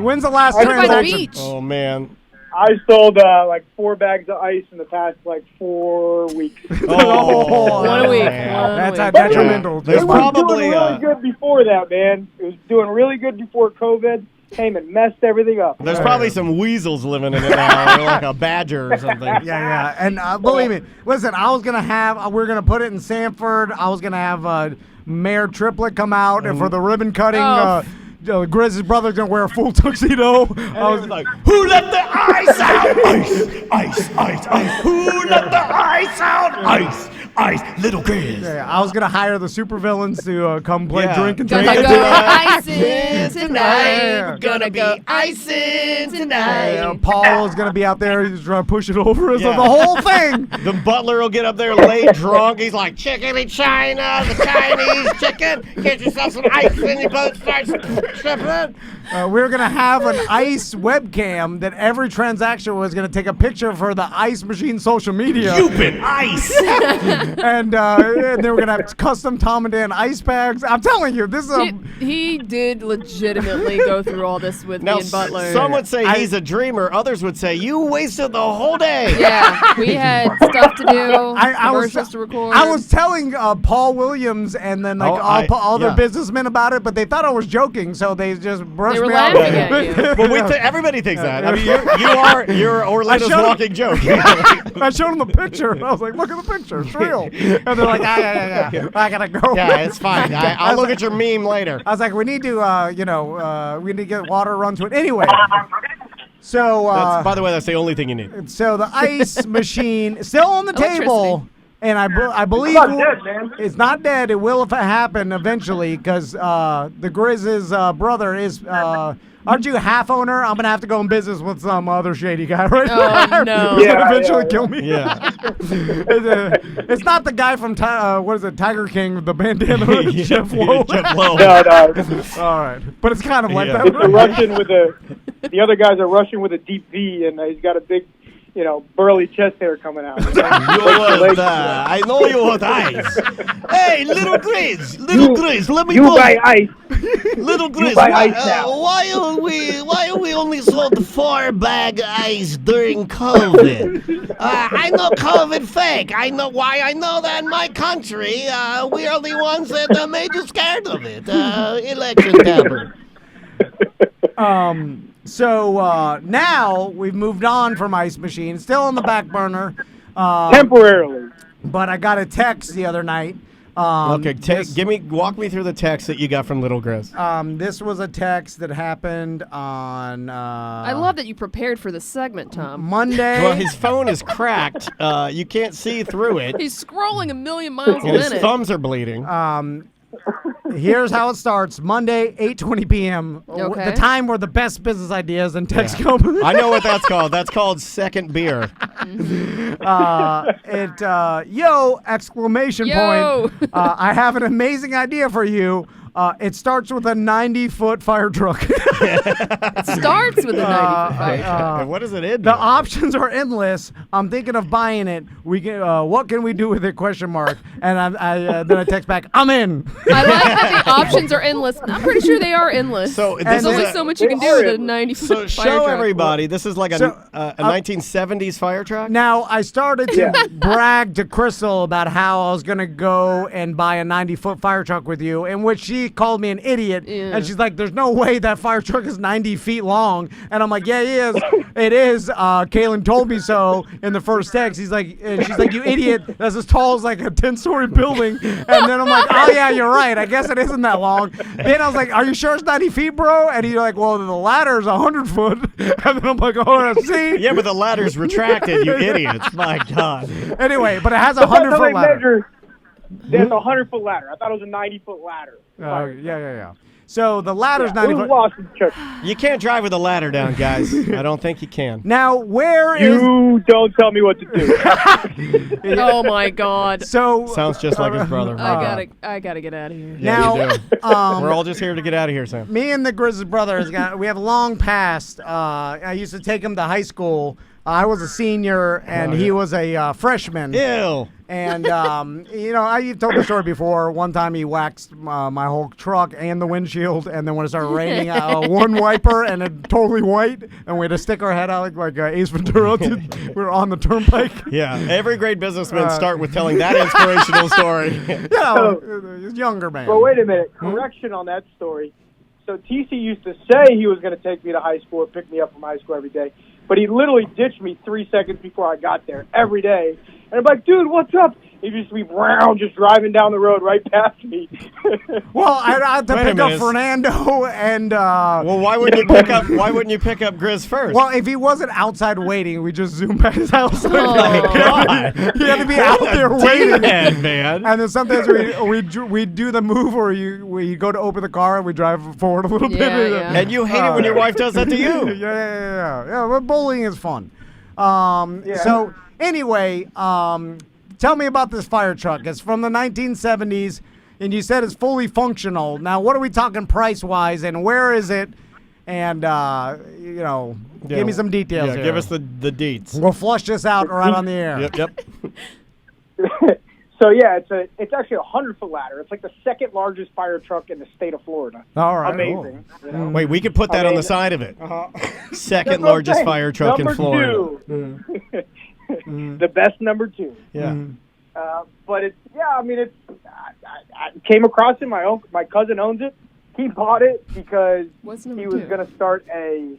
when's the last What about the transaction? beach? Oh man. I sold like 4 bags of ice in the past like 4 weeks. Oh, 1 week. man. That's One week. detrimental. There's It was probably doing really good before that, man. It was doing really good before COVID came and messed everything up. There's probably some weasels living in it now, or like a badger or something. Yeah. And believe me, listen, we're going to put it in Sanford. I was going to have Mayor Triplett come out and for the ribbon cutting. Oh. Grizz's brother's going to wear a full tuxedo. I was like, who let the ice out? Ice. Who let the ice out? Ice. Little Grizz. Yeah, I was going to hire the supervillains to come play Yeah. drink and Gonna drink. go icing tonight. Yeah. Gonna go icing tonight. Paul is going to be out there. He's trying to push it over. So Yeah. the whole thing. The butler will get up there late drunk. He's like, chicken in China, the Chinese chicken. Get yourself some ice and your boat starts tripping. We're going to have an ice webcam that every transaction was going to take a picture for the ice machine social media. Stupid ice. And then we're going to have custom Tom and Dan ice bags. I'm telling you, this is He did legitimately go through all this with Now, me and Butler. some would say he's a dreamer. Others would say, you wasted the whole day. Yeah, we had stuff to do, I was commercials to record. I was telling Paul Williams and then all their yeah. businessmen about it, but they thought I was joking, so they just brushed They were me off. laughing at you. Well, everybody thinks that. I mean, you're Orlando's showed him- walking joke. I showed him the picture. And I was like, look at the picture. It's real. chill. And they're like, yeah. I gotta go. Yeah, it's fine. I'll look at your meme later. I was like, we need to, we need to get water run to it. Anyway. So, By the way, that's the only thing you need. so the ice machine is still on the table. And I believe It's not dead, man. it's not dead. It will if it happen eventually because the Grizz's brother is. Aren't you half owner? I'm gonna have to go in business with some other shady guy right now. no. He's Yeah, gonna eventually yeah. kill me. Yeah. It's not the guy from what is it, Tiger King with the bandana, Yeah, Jeff Lowe. Jeff Lowe. No. All right, but it's kind of like Yeah. It's a that. Russian with the other guy's a Russian with a deep V, and he's got a big, burly chest hair coming out. I know you want ice. Hey, little Grizz, let me You go. buy ice. Little Grizz, buy ice now. why are we only sold 4-bag ice during COVID? I know COVID fake. I know why. I know that in my country, we are the ones that made you scared of it. Election tamper. So now we've moved on from Ice Machine. It's still on the back burner. Temporarily. But I got a text the other night. Okay, walk me through the text that you got from Little Grizz. This was a text that happened on I love that you prepared for this segment, Tom. Monday. Well, his phone is cracked. You can't see through it. He's scrolling a million miles a And his minute. thumbs are bleeding. Here's how it starts. Monday, 8:20 p.m. Okay. The time where the best business ideas and text come. I know what that's called. That's called second beer. Yo, exclamation Yo. point. I have an amazing idea for you. It starts with a 90-foot fire truck. It starts with a 90-foot fire. And what does it end? The with? options are endless. I'm thinking of buying it. We can. What can we do with it? Question mark. And then I text back, I'm in. I like that the options are endless. I'm pretty sure they are endless. So There's this only is so much you can do with a 90-foot So fire show truck. everybody. This is like a So, 1970s fire truck. Now, I started to brag to Crystal about how I was going to go and buy a 90-foot fire truck with you, in which she called me an idiot. Yeah. And she's like, there's no way that fire truck is 90 feet long. And I'm like, yeah, he is. It is. Kaylin told me so in the first text. She's like, you idiot. That's as tall as like a 10-story building. And then I'm like, oh, yeah, you're right. I guess it isn't that long. Then I was like, are you sure it's 90 feet, bro? And he's like, well, the ladder's 100 foot. And then I'm like, oh, see? Yeah, but the ladder's retracted, you idiots. My God. Anyway, but it has a That's how 100-foot they ladder. measure. There's a 100-foot ladder. I thought it was a 90-foot ladder. Yeah. So the ladder's 90 Who's foot. lost in church? You can't drive with a ladder down, guys. I don't think you can. Now, where is You don't tell me what to do. Oh my God. so? Sounds just like his brother. I gotta get out of here. Yeah, Now, you do. We're all just here to get out of here, Sam. me and the Grizzlies brothers we have long past. I used to take him to high school. I was a senior and he was a freshman. Ew. And I've told the story before. One time he waxed my whole truck and the windshield, and then when it started raining, one wiper and it totally white, and we had to stick our head out like Ace Ventura did. We were on the turnpike. Yeah, every great businessman start with telling that inspirational story. Younger man. Well, wait a minute. Correction on that story. So TC used to say he was going to take me to high school or pick me up from high school every day, but he literally ditched me 3 seconds before I got there every day. And I'm like, dude, what's up? He'd just be just driving down the road right past me. Well, I had to Wait a pick up minute. Fernando and. Well, why wouldn't you pick up Grizz first? Well, if he wasn't outside waiting, we just zoomed past his house. Oh. God. He had to be out there waiting. Man. And then sometimes we do the move where you go to open the car and we drive forward a little Yeah, bit. yeah. And you hate it when your wife does that to you. Yeah. But bullying is fun. So anyway, tell me about this fire truck. It's from the 1970s, and you said it's fully functional. Now, what are we talking price-wise, and where is it? And give me some details. Yeah, here. give us the deets. We'll flush this out right on the air. Yep. So yeah, it's actually a 100-foot ladder. It's like the second largest fire truck in the state of Florida. All right. Amazing. You know? Wait, we could put that on the side of it. Second That's what I'm largest saying. fire truck in Number Florida. Two. The best number two. Yeah. But it's I came across it. My cousin owns it. He bought it because What's he number was two? going to start a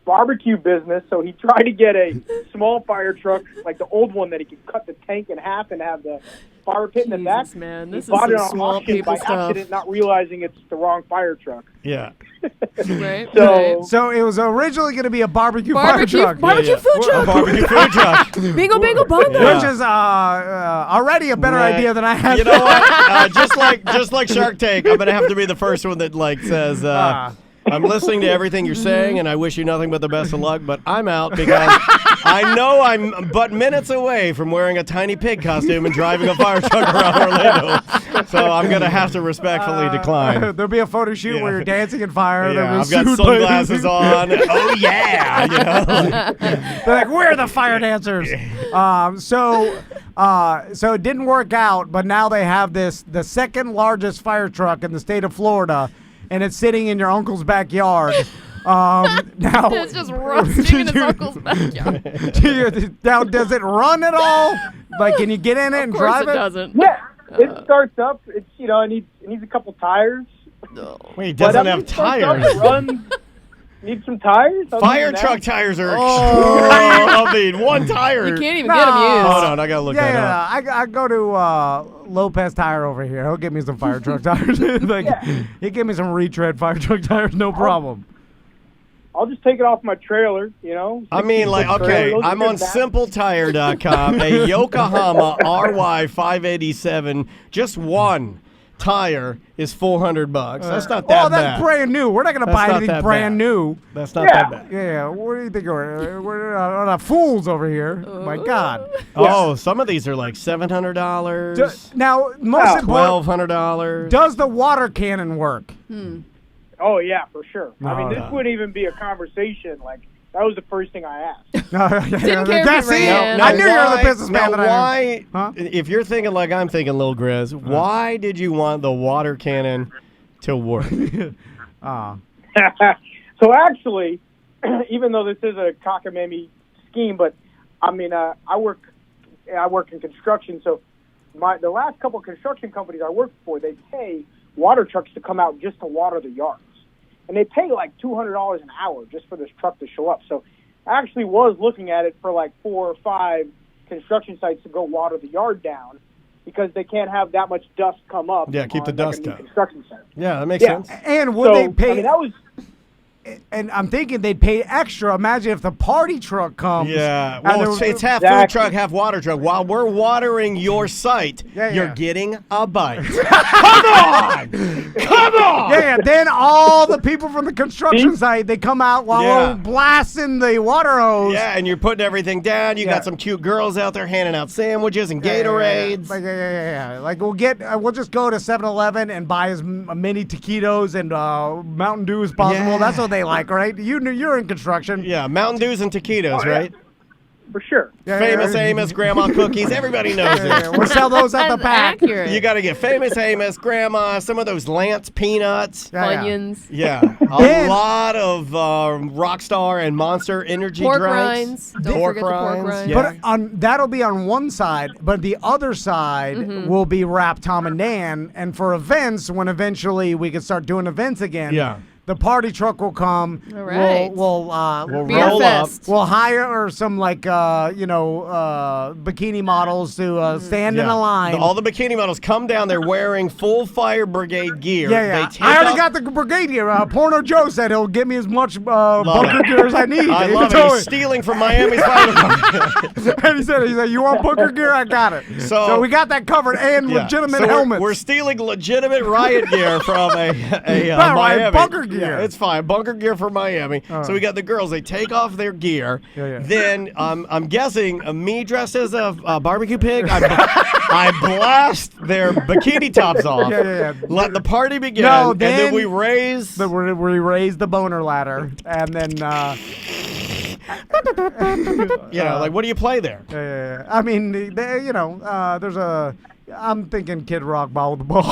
barbecue business. So he tried to get a small fire truck, like the old one, that he could cut the tank in half and have the fire pit in the back. Jesus, man, He this is bought it some on swamp auction people by stuff. accident, not realizing it's the wrong fire truck. Yeah. Right. So- right. So it was originally going to be a barbecue Barbecue, fire truck. barbecue food A truck. barbecue food truck. Bingo, bingo, bongo. Yeah. Which is already a better Right. idea than I had. You know what? Just like Shark Tank, I'm gonna have to be the first one that like says, "I'm listening to everything you're saying, and I wish you nothing but the best of luck." But I'm out because I know I'm but minutes away from wearing a tiny pig costume and driving a fire truck around Orlando. So I'm gonna have to decline. decline. There'll be a photo shoot Yeah. where you're dancing in fire. Yeah, There'll I've be got suit sunglasses blazing. on. Oh yeah, you know? They're like, we're the fire dancers. So it didn't work out, but now they have the second largest fire truck in the state of Florida, and it's sitting in your uncle's backyard. Now It's just rusting in his uncle's backyard. Now, does it run at all? Like, can you get in it and Of course drive it it? doesn't. Yeah, it starts up. It's it needs a couple tires. Wait, he But, doesn't I mean, have it starts up, tires. it runs. Need some tires? Other Fire than that- truck tires are I mean, one tire. You can't even get them used. Hold on, I gotta look that up. I go to Lopez Tire over here. He'll give me some fire truck tires. He gave me some retread fire truck tires, no problem. I'll just take it off my trailer, I mean, like, okay, Those are I'm good on bags. SimpleTire.com. A Yokohama RY 587, just one tire is $400. That's not that Oh, that's bad. brand new. We're not going to That's buy not anything that brand bad. new. That's not Yeah. that bad. Yeah, what do you think we're not fools over here? My God. Oh, some of these are like $700, Now, most important, $1,200. does the water cannon work? Oh, yeah, for sure. I No, mean, this no. wouldn't even be a conversation. Like, that was the first thing I asked. Didn't care if That's it it. ran. I knew you were the businessman Now, that I why, Huh? if you're thinking like I'm thinking, Lil Grizz, why did you want the water cannon to work? So actually, even though this is a cockamamie scheme, but I mean, I work in construction. So the last couple of construction companies I worked for, they pay water trucks to come out just to water the yards, and they pay like $200 an hour just for this truck to show up. So I actually was looking at it for like 4 or 5 construction sites to go water the yard down because they can't have that much dust come up. Yeah, keep the on, dust like, a new down. construction site. Yeah, that makes Yeah. sense. And would So they pay? I mean, that was. And I'm thinking they'd pay extra. Imagine if the party truck comes. Yeah, and well, there- it's half food Exactly. truck, half water truck. While we're watering your site, Yeah, you're yeah. getting a bite. Come on! Come on! Yeah. Then all the people from the construction site, they come out while Yeah. we're blasting the water hose. Yeah, and you're putting everything down. You Yeah. got some cute girls out there handing out sandwiches and Gatorades. Yeah. Like we'll just go to 7-Eleven and buy as many taquitos and Mountain Dew as possible. Yeah. That's what they like, right? You're in construction. Yeah, Mountain Dews and taquitos, Oh, yeah. right? For sure. Yeah, Famous yeah. Amos, Grandma Cookies. Everybody knows Yeah, it. we'll sell those at the That's back. accurate. You got to get Famous Amos, Grandma, some of those Lance peanuts. Yeah. Funyuns. Yeah, a Then- lot of Rockstar and Monster Energy Pork drinks. rinds. Don't forget the pork rinds. Yeah. But that'll be on one side, but the other side Mm-hmm. will be Rap Tom and Dan. And for events, when eventually we can start doing events again, Yeah. the party truck will come. All right. We'll Beer roll up. fest. We'll hire some bikini models to stand in a line. All the bikini models come down. They're wearing full fire brigade gear. yeah. They take I already off- got the brigade here. Porno Joe said he'll give me as much bunker it. gear as I need. I He love it. told He's me. stealing from Miami's fire department. And he said, you want bunker gear? I got it. So we got that covered and Yeah. legitimate So helmets. We're stealing legitimate riot gear from a No, Miami. bunker gear. Yeah, it's fine. Bunker gear for Miami. So we got the girls. They take off their gear. Yeah. Then I'm guessing me dressed as a barbecue pig. I blast their bikini tops off. Yeah. Let the party begin. No, and then then- we raise. We raise the boner ladder, and then Like what do you play there? I mean, there's a. I'm thinking Kid Rock ball with the ball.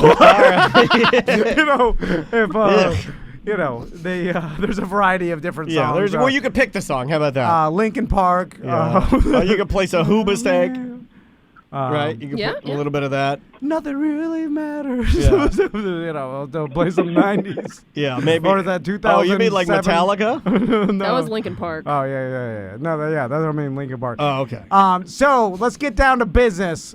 There's a variety of different Yeah, songs. well, you could pick the song. How about that? Linkin Park. You could play some Hoobastank, right? You could Yeah, put yeah. a little bit of that. Nothing really matters. Yeah. They'll play some 90s. Yeah, maybe. Or is that 2007? Oh, you mean like Metallica? No. That was Linkin Park. Oh yeah. No, that's what I mean. Linkin Park. Oh, okay. So let's get down to business.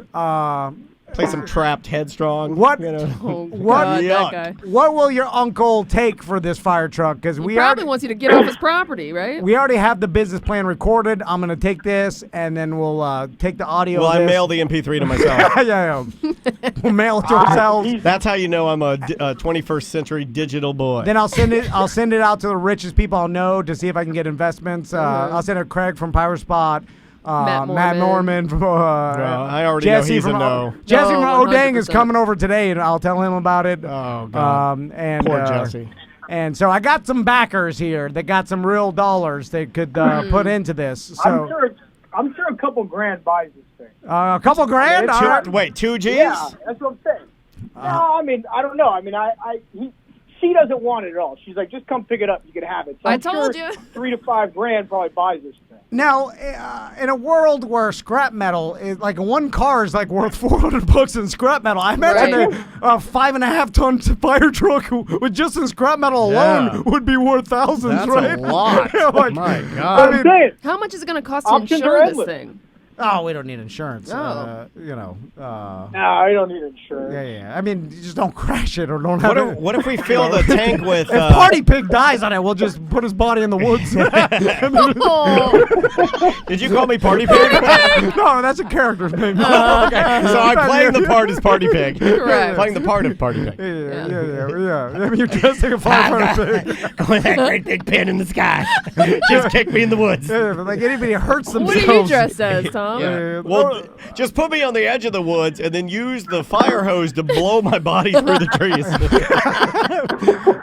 Play some Trapped Headstrong. What? You know? Oh, What? God, Yuck. that guy. What will your uncle take for this fire truck? Because He we probably already, wants you to get off his property, right? we already have the business plan recorded. I'm gonna take this, and then we'll take the audio. Will of I this. mail the MP3 to myself? yeah. We'll mail it to ourselves. That's how you know I'm a 21st century digital boy. Then I'll send it out to the richest people I know to see if I can get investments. I'll send it to Craig from Power Spot. Matt Norman from I already know Jesse he's a from no. Jesse from No, Odang is 100%. coming over today, and I'll tell him about it. Oh, God. And Poor Jesse. And so I got some backers here that got some real dollars they could put into this. So I'm sure a couple grand buys this thing. a couple grand. all right. Wait, 2 G's? Yeah, that's what I'm saying. No, I mean, I don't know. I mean, she doesn't want it at all. She's like, just come pick it up. You can have it. So I I'm told sure you. 3 to 5 grand probably buys this thing. Now, in a world where scrap metal is like one car is like worth $400 in scrap metal, I imagine Right. a 5.5 ton fire truck with just in scrap metal Yeah. alone would be worth thousands, That's right? a lot. Yeah, like- My But God. I'm saying, How much is it going to cost to Options insure are this endless. thing? Oh, we don't need insurance. Oh. no, I don't need insurance. Yeah. I mean, you just don't crash it or don't have it. What if we fill the tank with... If Party Pig dies on it, we'll just put his body in the woods. Oh, Did you call me Party Pig? No, that's a character's name. Okay, so I'm playing the part as Party Pig. Correct. Playing the part of Party Pig. Yeah. I mean, you're dressed like a firefighter pig. With that great big pin in the sky. Just kick me in the woods. Yeah, but like anybody hurts themselves. what are you dressed as, Tom? Well, just put me on the edge of the woods and then use the fire hose to blow my body through the trees.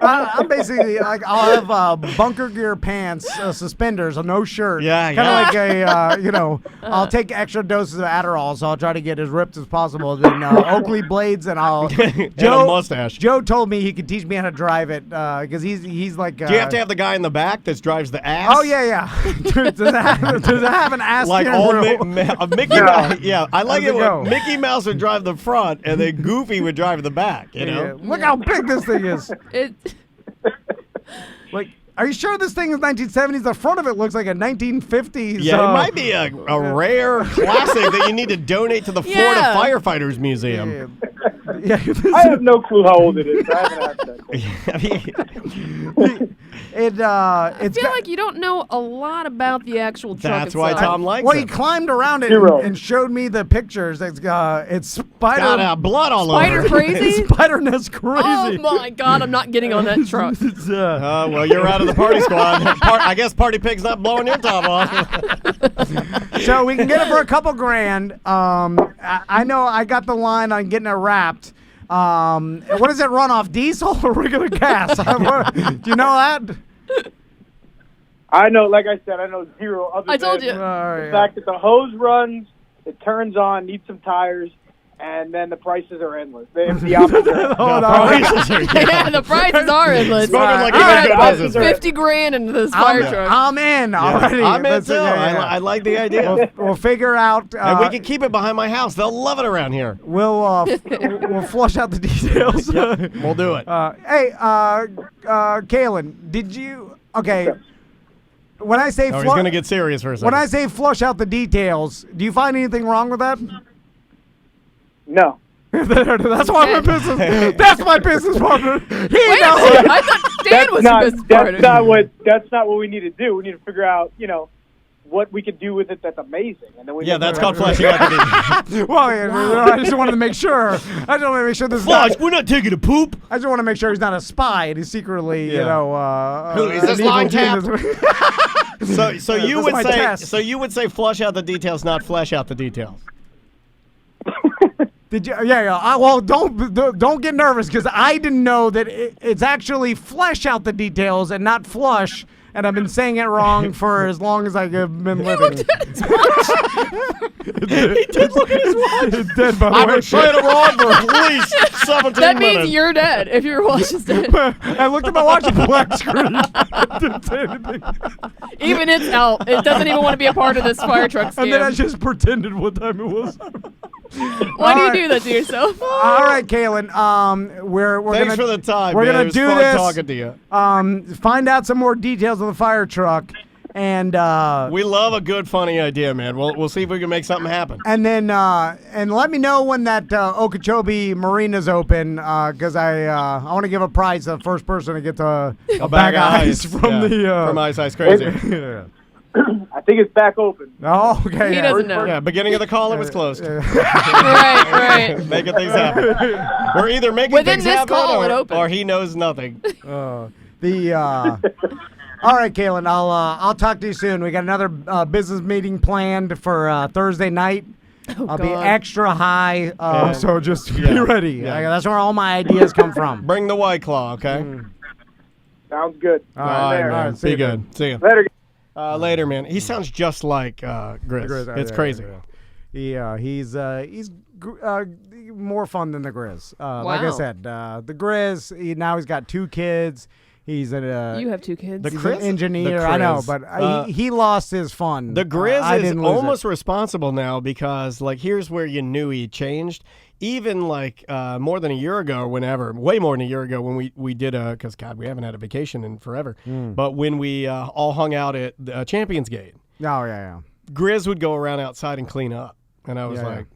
I'm basically like I'll have bunker gear pants, suspenders, a no shirt. Yeah, kind of yeah. like a I'll take extra doses of Adderall, so I'll try to get as ripped as possible. Then Oakley blades, and I'll And a mustache. Joe told me he could teach me how to drive it because he's like. Do you have to have the guy in the back that drives the ass? Oh yeah. does it have an ass? Like steering old wheel? Mickey Mouse. Yeah, I like How's it it go? when Mickey Mouse would drive the front and then Goofy would drive the back, you know? Yeah. Look how big this thing is. It, Like, are you sure this thing is 1970s? The front of it looks like a 1950s. Yeah, it might be a rare classic that you need to donate to the Florida Yeah. Firefighters Museum. Yeah. I have no clue how old it is. I haven't asked that question. I It's feel got- like you don't know a lot about the actual truck That's why itself. Tom likes well, he it. climbed around it Zero. and showed me the pictures. It's spider. Got blood all Spider over. crazy? Spider nest crazy. Oh my God, I'm not getting on that truck. It's, Well, you're out of the party squad. I guess Party Pig's not blowing your top off. so we can get it for a couple grand. I know I got the line on getting it wrapped. What does it run off, diesel or regular gas? Do you know that? I know, like I said, I know zero other I told than you. the fact that the hose runs, it turns on, needs some tires, and then the prices are endless. The opposite. Hold The on. prices are- Yeah, the prices are endless. Smoking like All a right, good put business. 50 grand into this fire truck. I'm in already. I'm in Let's- too. I like the idea. We'll figure out. And we can keep it behind my house. They'll love it around here. We'll flush out the details. We'll do it. Hey, Kalen, did you? Okay. When I say Oh, he's going to get serious for a second. when I say flush out the details, do you find anything wrong with that? No. That's why my business. That's my business partner. He Wait a knows. minute, I thought Dan was a business partner. That's not what we need to do. We need to figure out, what we can do with it that's amazing, and then we. Yeah, that's called flashing out the details. Well, I just wanted to make sure. I just want to make sure this guy. Flush, we're not taking a poop. I just want to make sure he's not a spy and he's secretly, Yeah. Who, is an this evil line genius. So you This would is my say test. so you would say flush out the details, not flesh out the details. Did you? Yeah. Well, don't get nervous because I didn't know that it's actually flesh out the details and not flush. And I've been saying it wrong for as long as I've been living. He did look at his watch. It's dead, by the I've way. been saying it wrong for at least 17 That minutes. means you're dead if your watch is dead. I looked at my watch and black screen. Didn't say anything. Even it's out. It doesn't even want to be a part of this fire truck And then I scam. just pretended what time it was. Why do you All do that to yourself? All right, Kalen. We're Thanks gonna, for the time. We're man. gonna It was do fun this. talking to you. Find out some more details of the fire truck, And We love a good, funny idea, man. We'll see if we can make something happen. and then and let me know when that Okeechobee Marina's open, because I want to give a prize to the first person to get a bag of ice from from Ice Ice Crazy. Yeah. I think it's back open. Oh, okay. He yeah. doesn't know. Yeah, beginning of the call, it was closed. Right. Making things happen. We're either making Within things this happen call, it opened. or he knows nothing. All right, Kaylin, I'll talk to you soon. We got another business meeting planned for Thursday night. I'll be God. extra high, so just be Yeah. ready. Yeah. That's where all my ideas come from. Bring the White Claw, okay? Sounds good. All right, there. man. All right, see Be you, good. See you. Later. Later, man. He sounds just like Grizz. It's crazy. He's more fun than the Grizz. Like I Wow. said, the Grizz. Now he's got 2 kids. He's You have 2 kids. The he's Grizz? an engineer. The I know, Grizz. but he lost his fun. The Grizz I is didn't lose almost it. responsible now because, like, here's where you knew he changed. Even, like, more than a year ago or whenever, way more than a year ago when we did because, God, we haven't had a vacation in forever. But when we all hung out at Champions Gate, Oh yeah. Grizz would go around outside and clean up. And I was Yeah, like,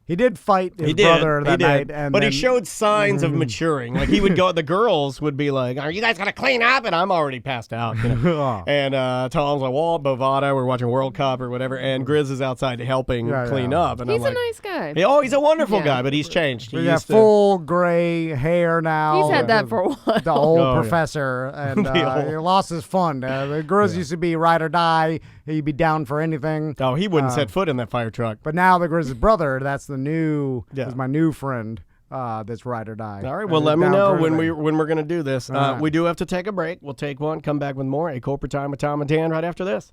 He did fight his he did, brother that he night, did. and But then, he showed signs of maturing. Like, he would go, the girls would be like, are you guys going to clean up? And I'm already passed out. You know? And Tom's like, well, Bovada, we're watching World Cup or whatever. And Grizz is outside helping clean up. And He's I'm like, a nice guy. he's a wonderful Yeah. guy, but he's changed. He He got used to- full gray hair now. He's had that for a while. The old Oh, yeah. professor, and The he old- lost his fun. The Grizz used to be ride or die. He'd be down for anything. Oh, he wouldn't set foot in that fire truck. But now the Grizz's brother, that's the new, Yeah. is my new friend. That's ride or die. All right, well, And let he's me down know for when anything. we're going to do this. All right. We do have to take a break. We'll take one, come back with more. A Corporate Time with Tom and Dan right after this.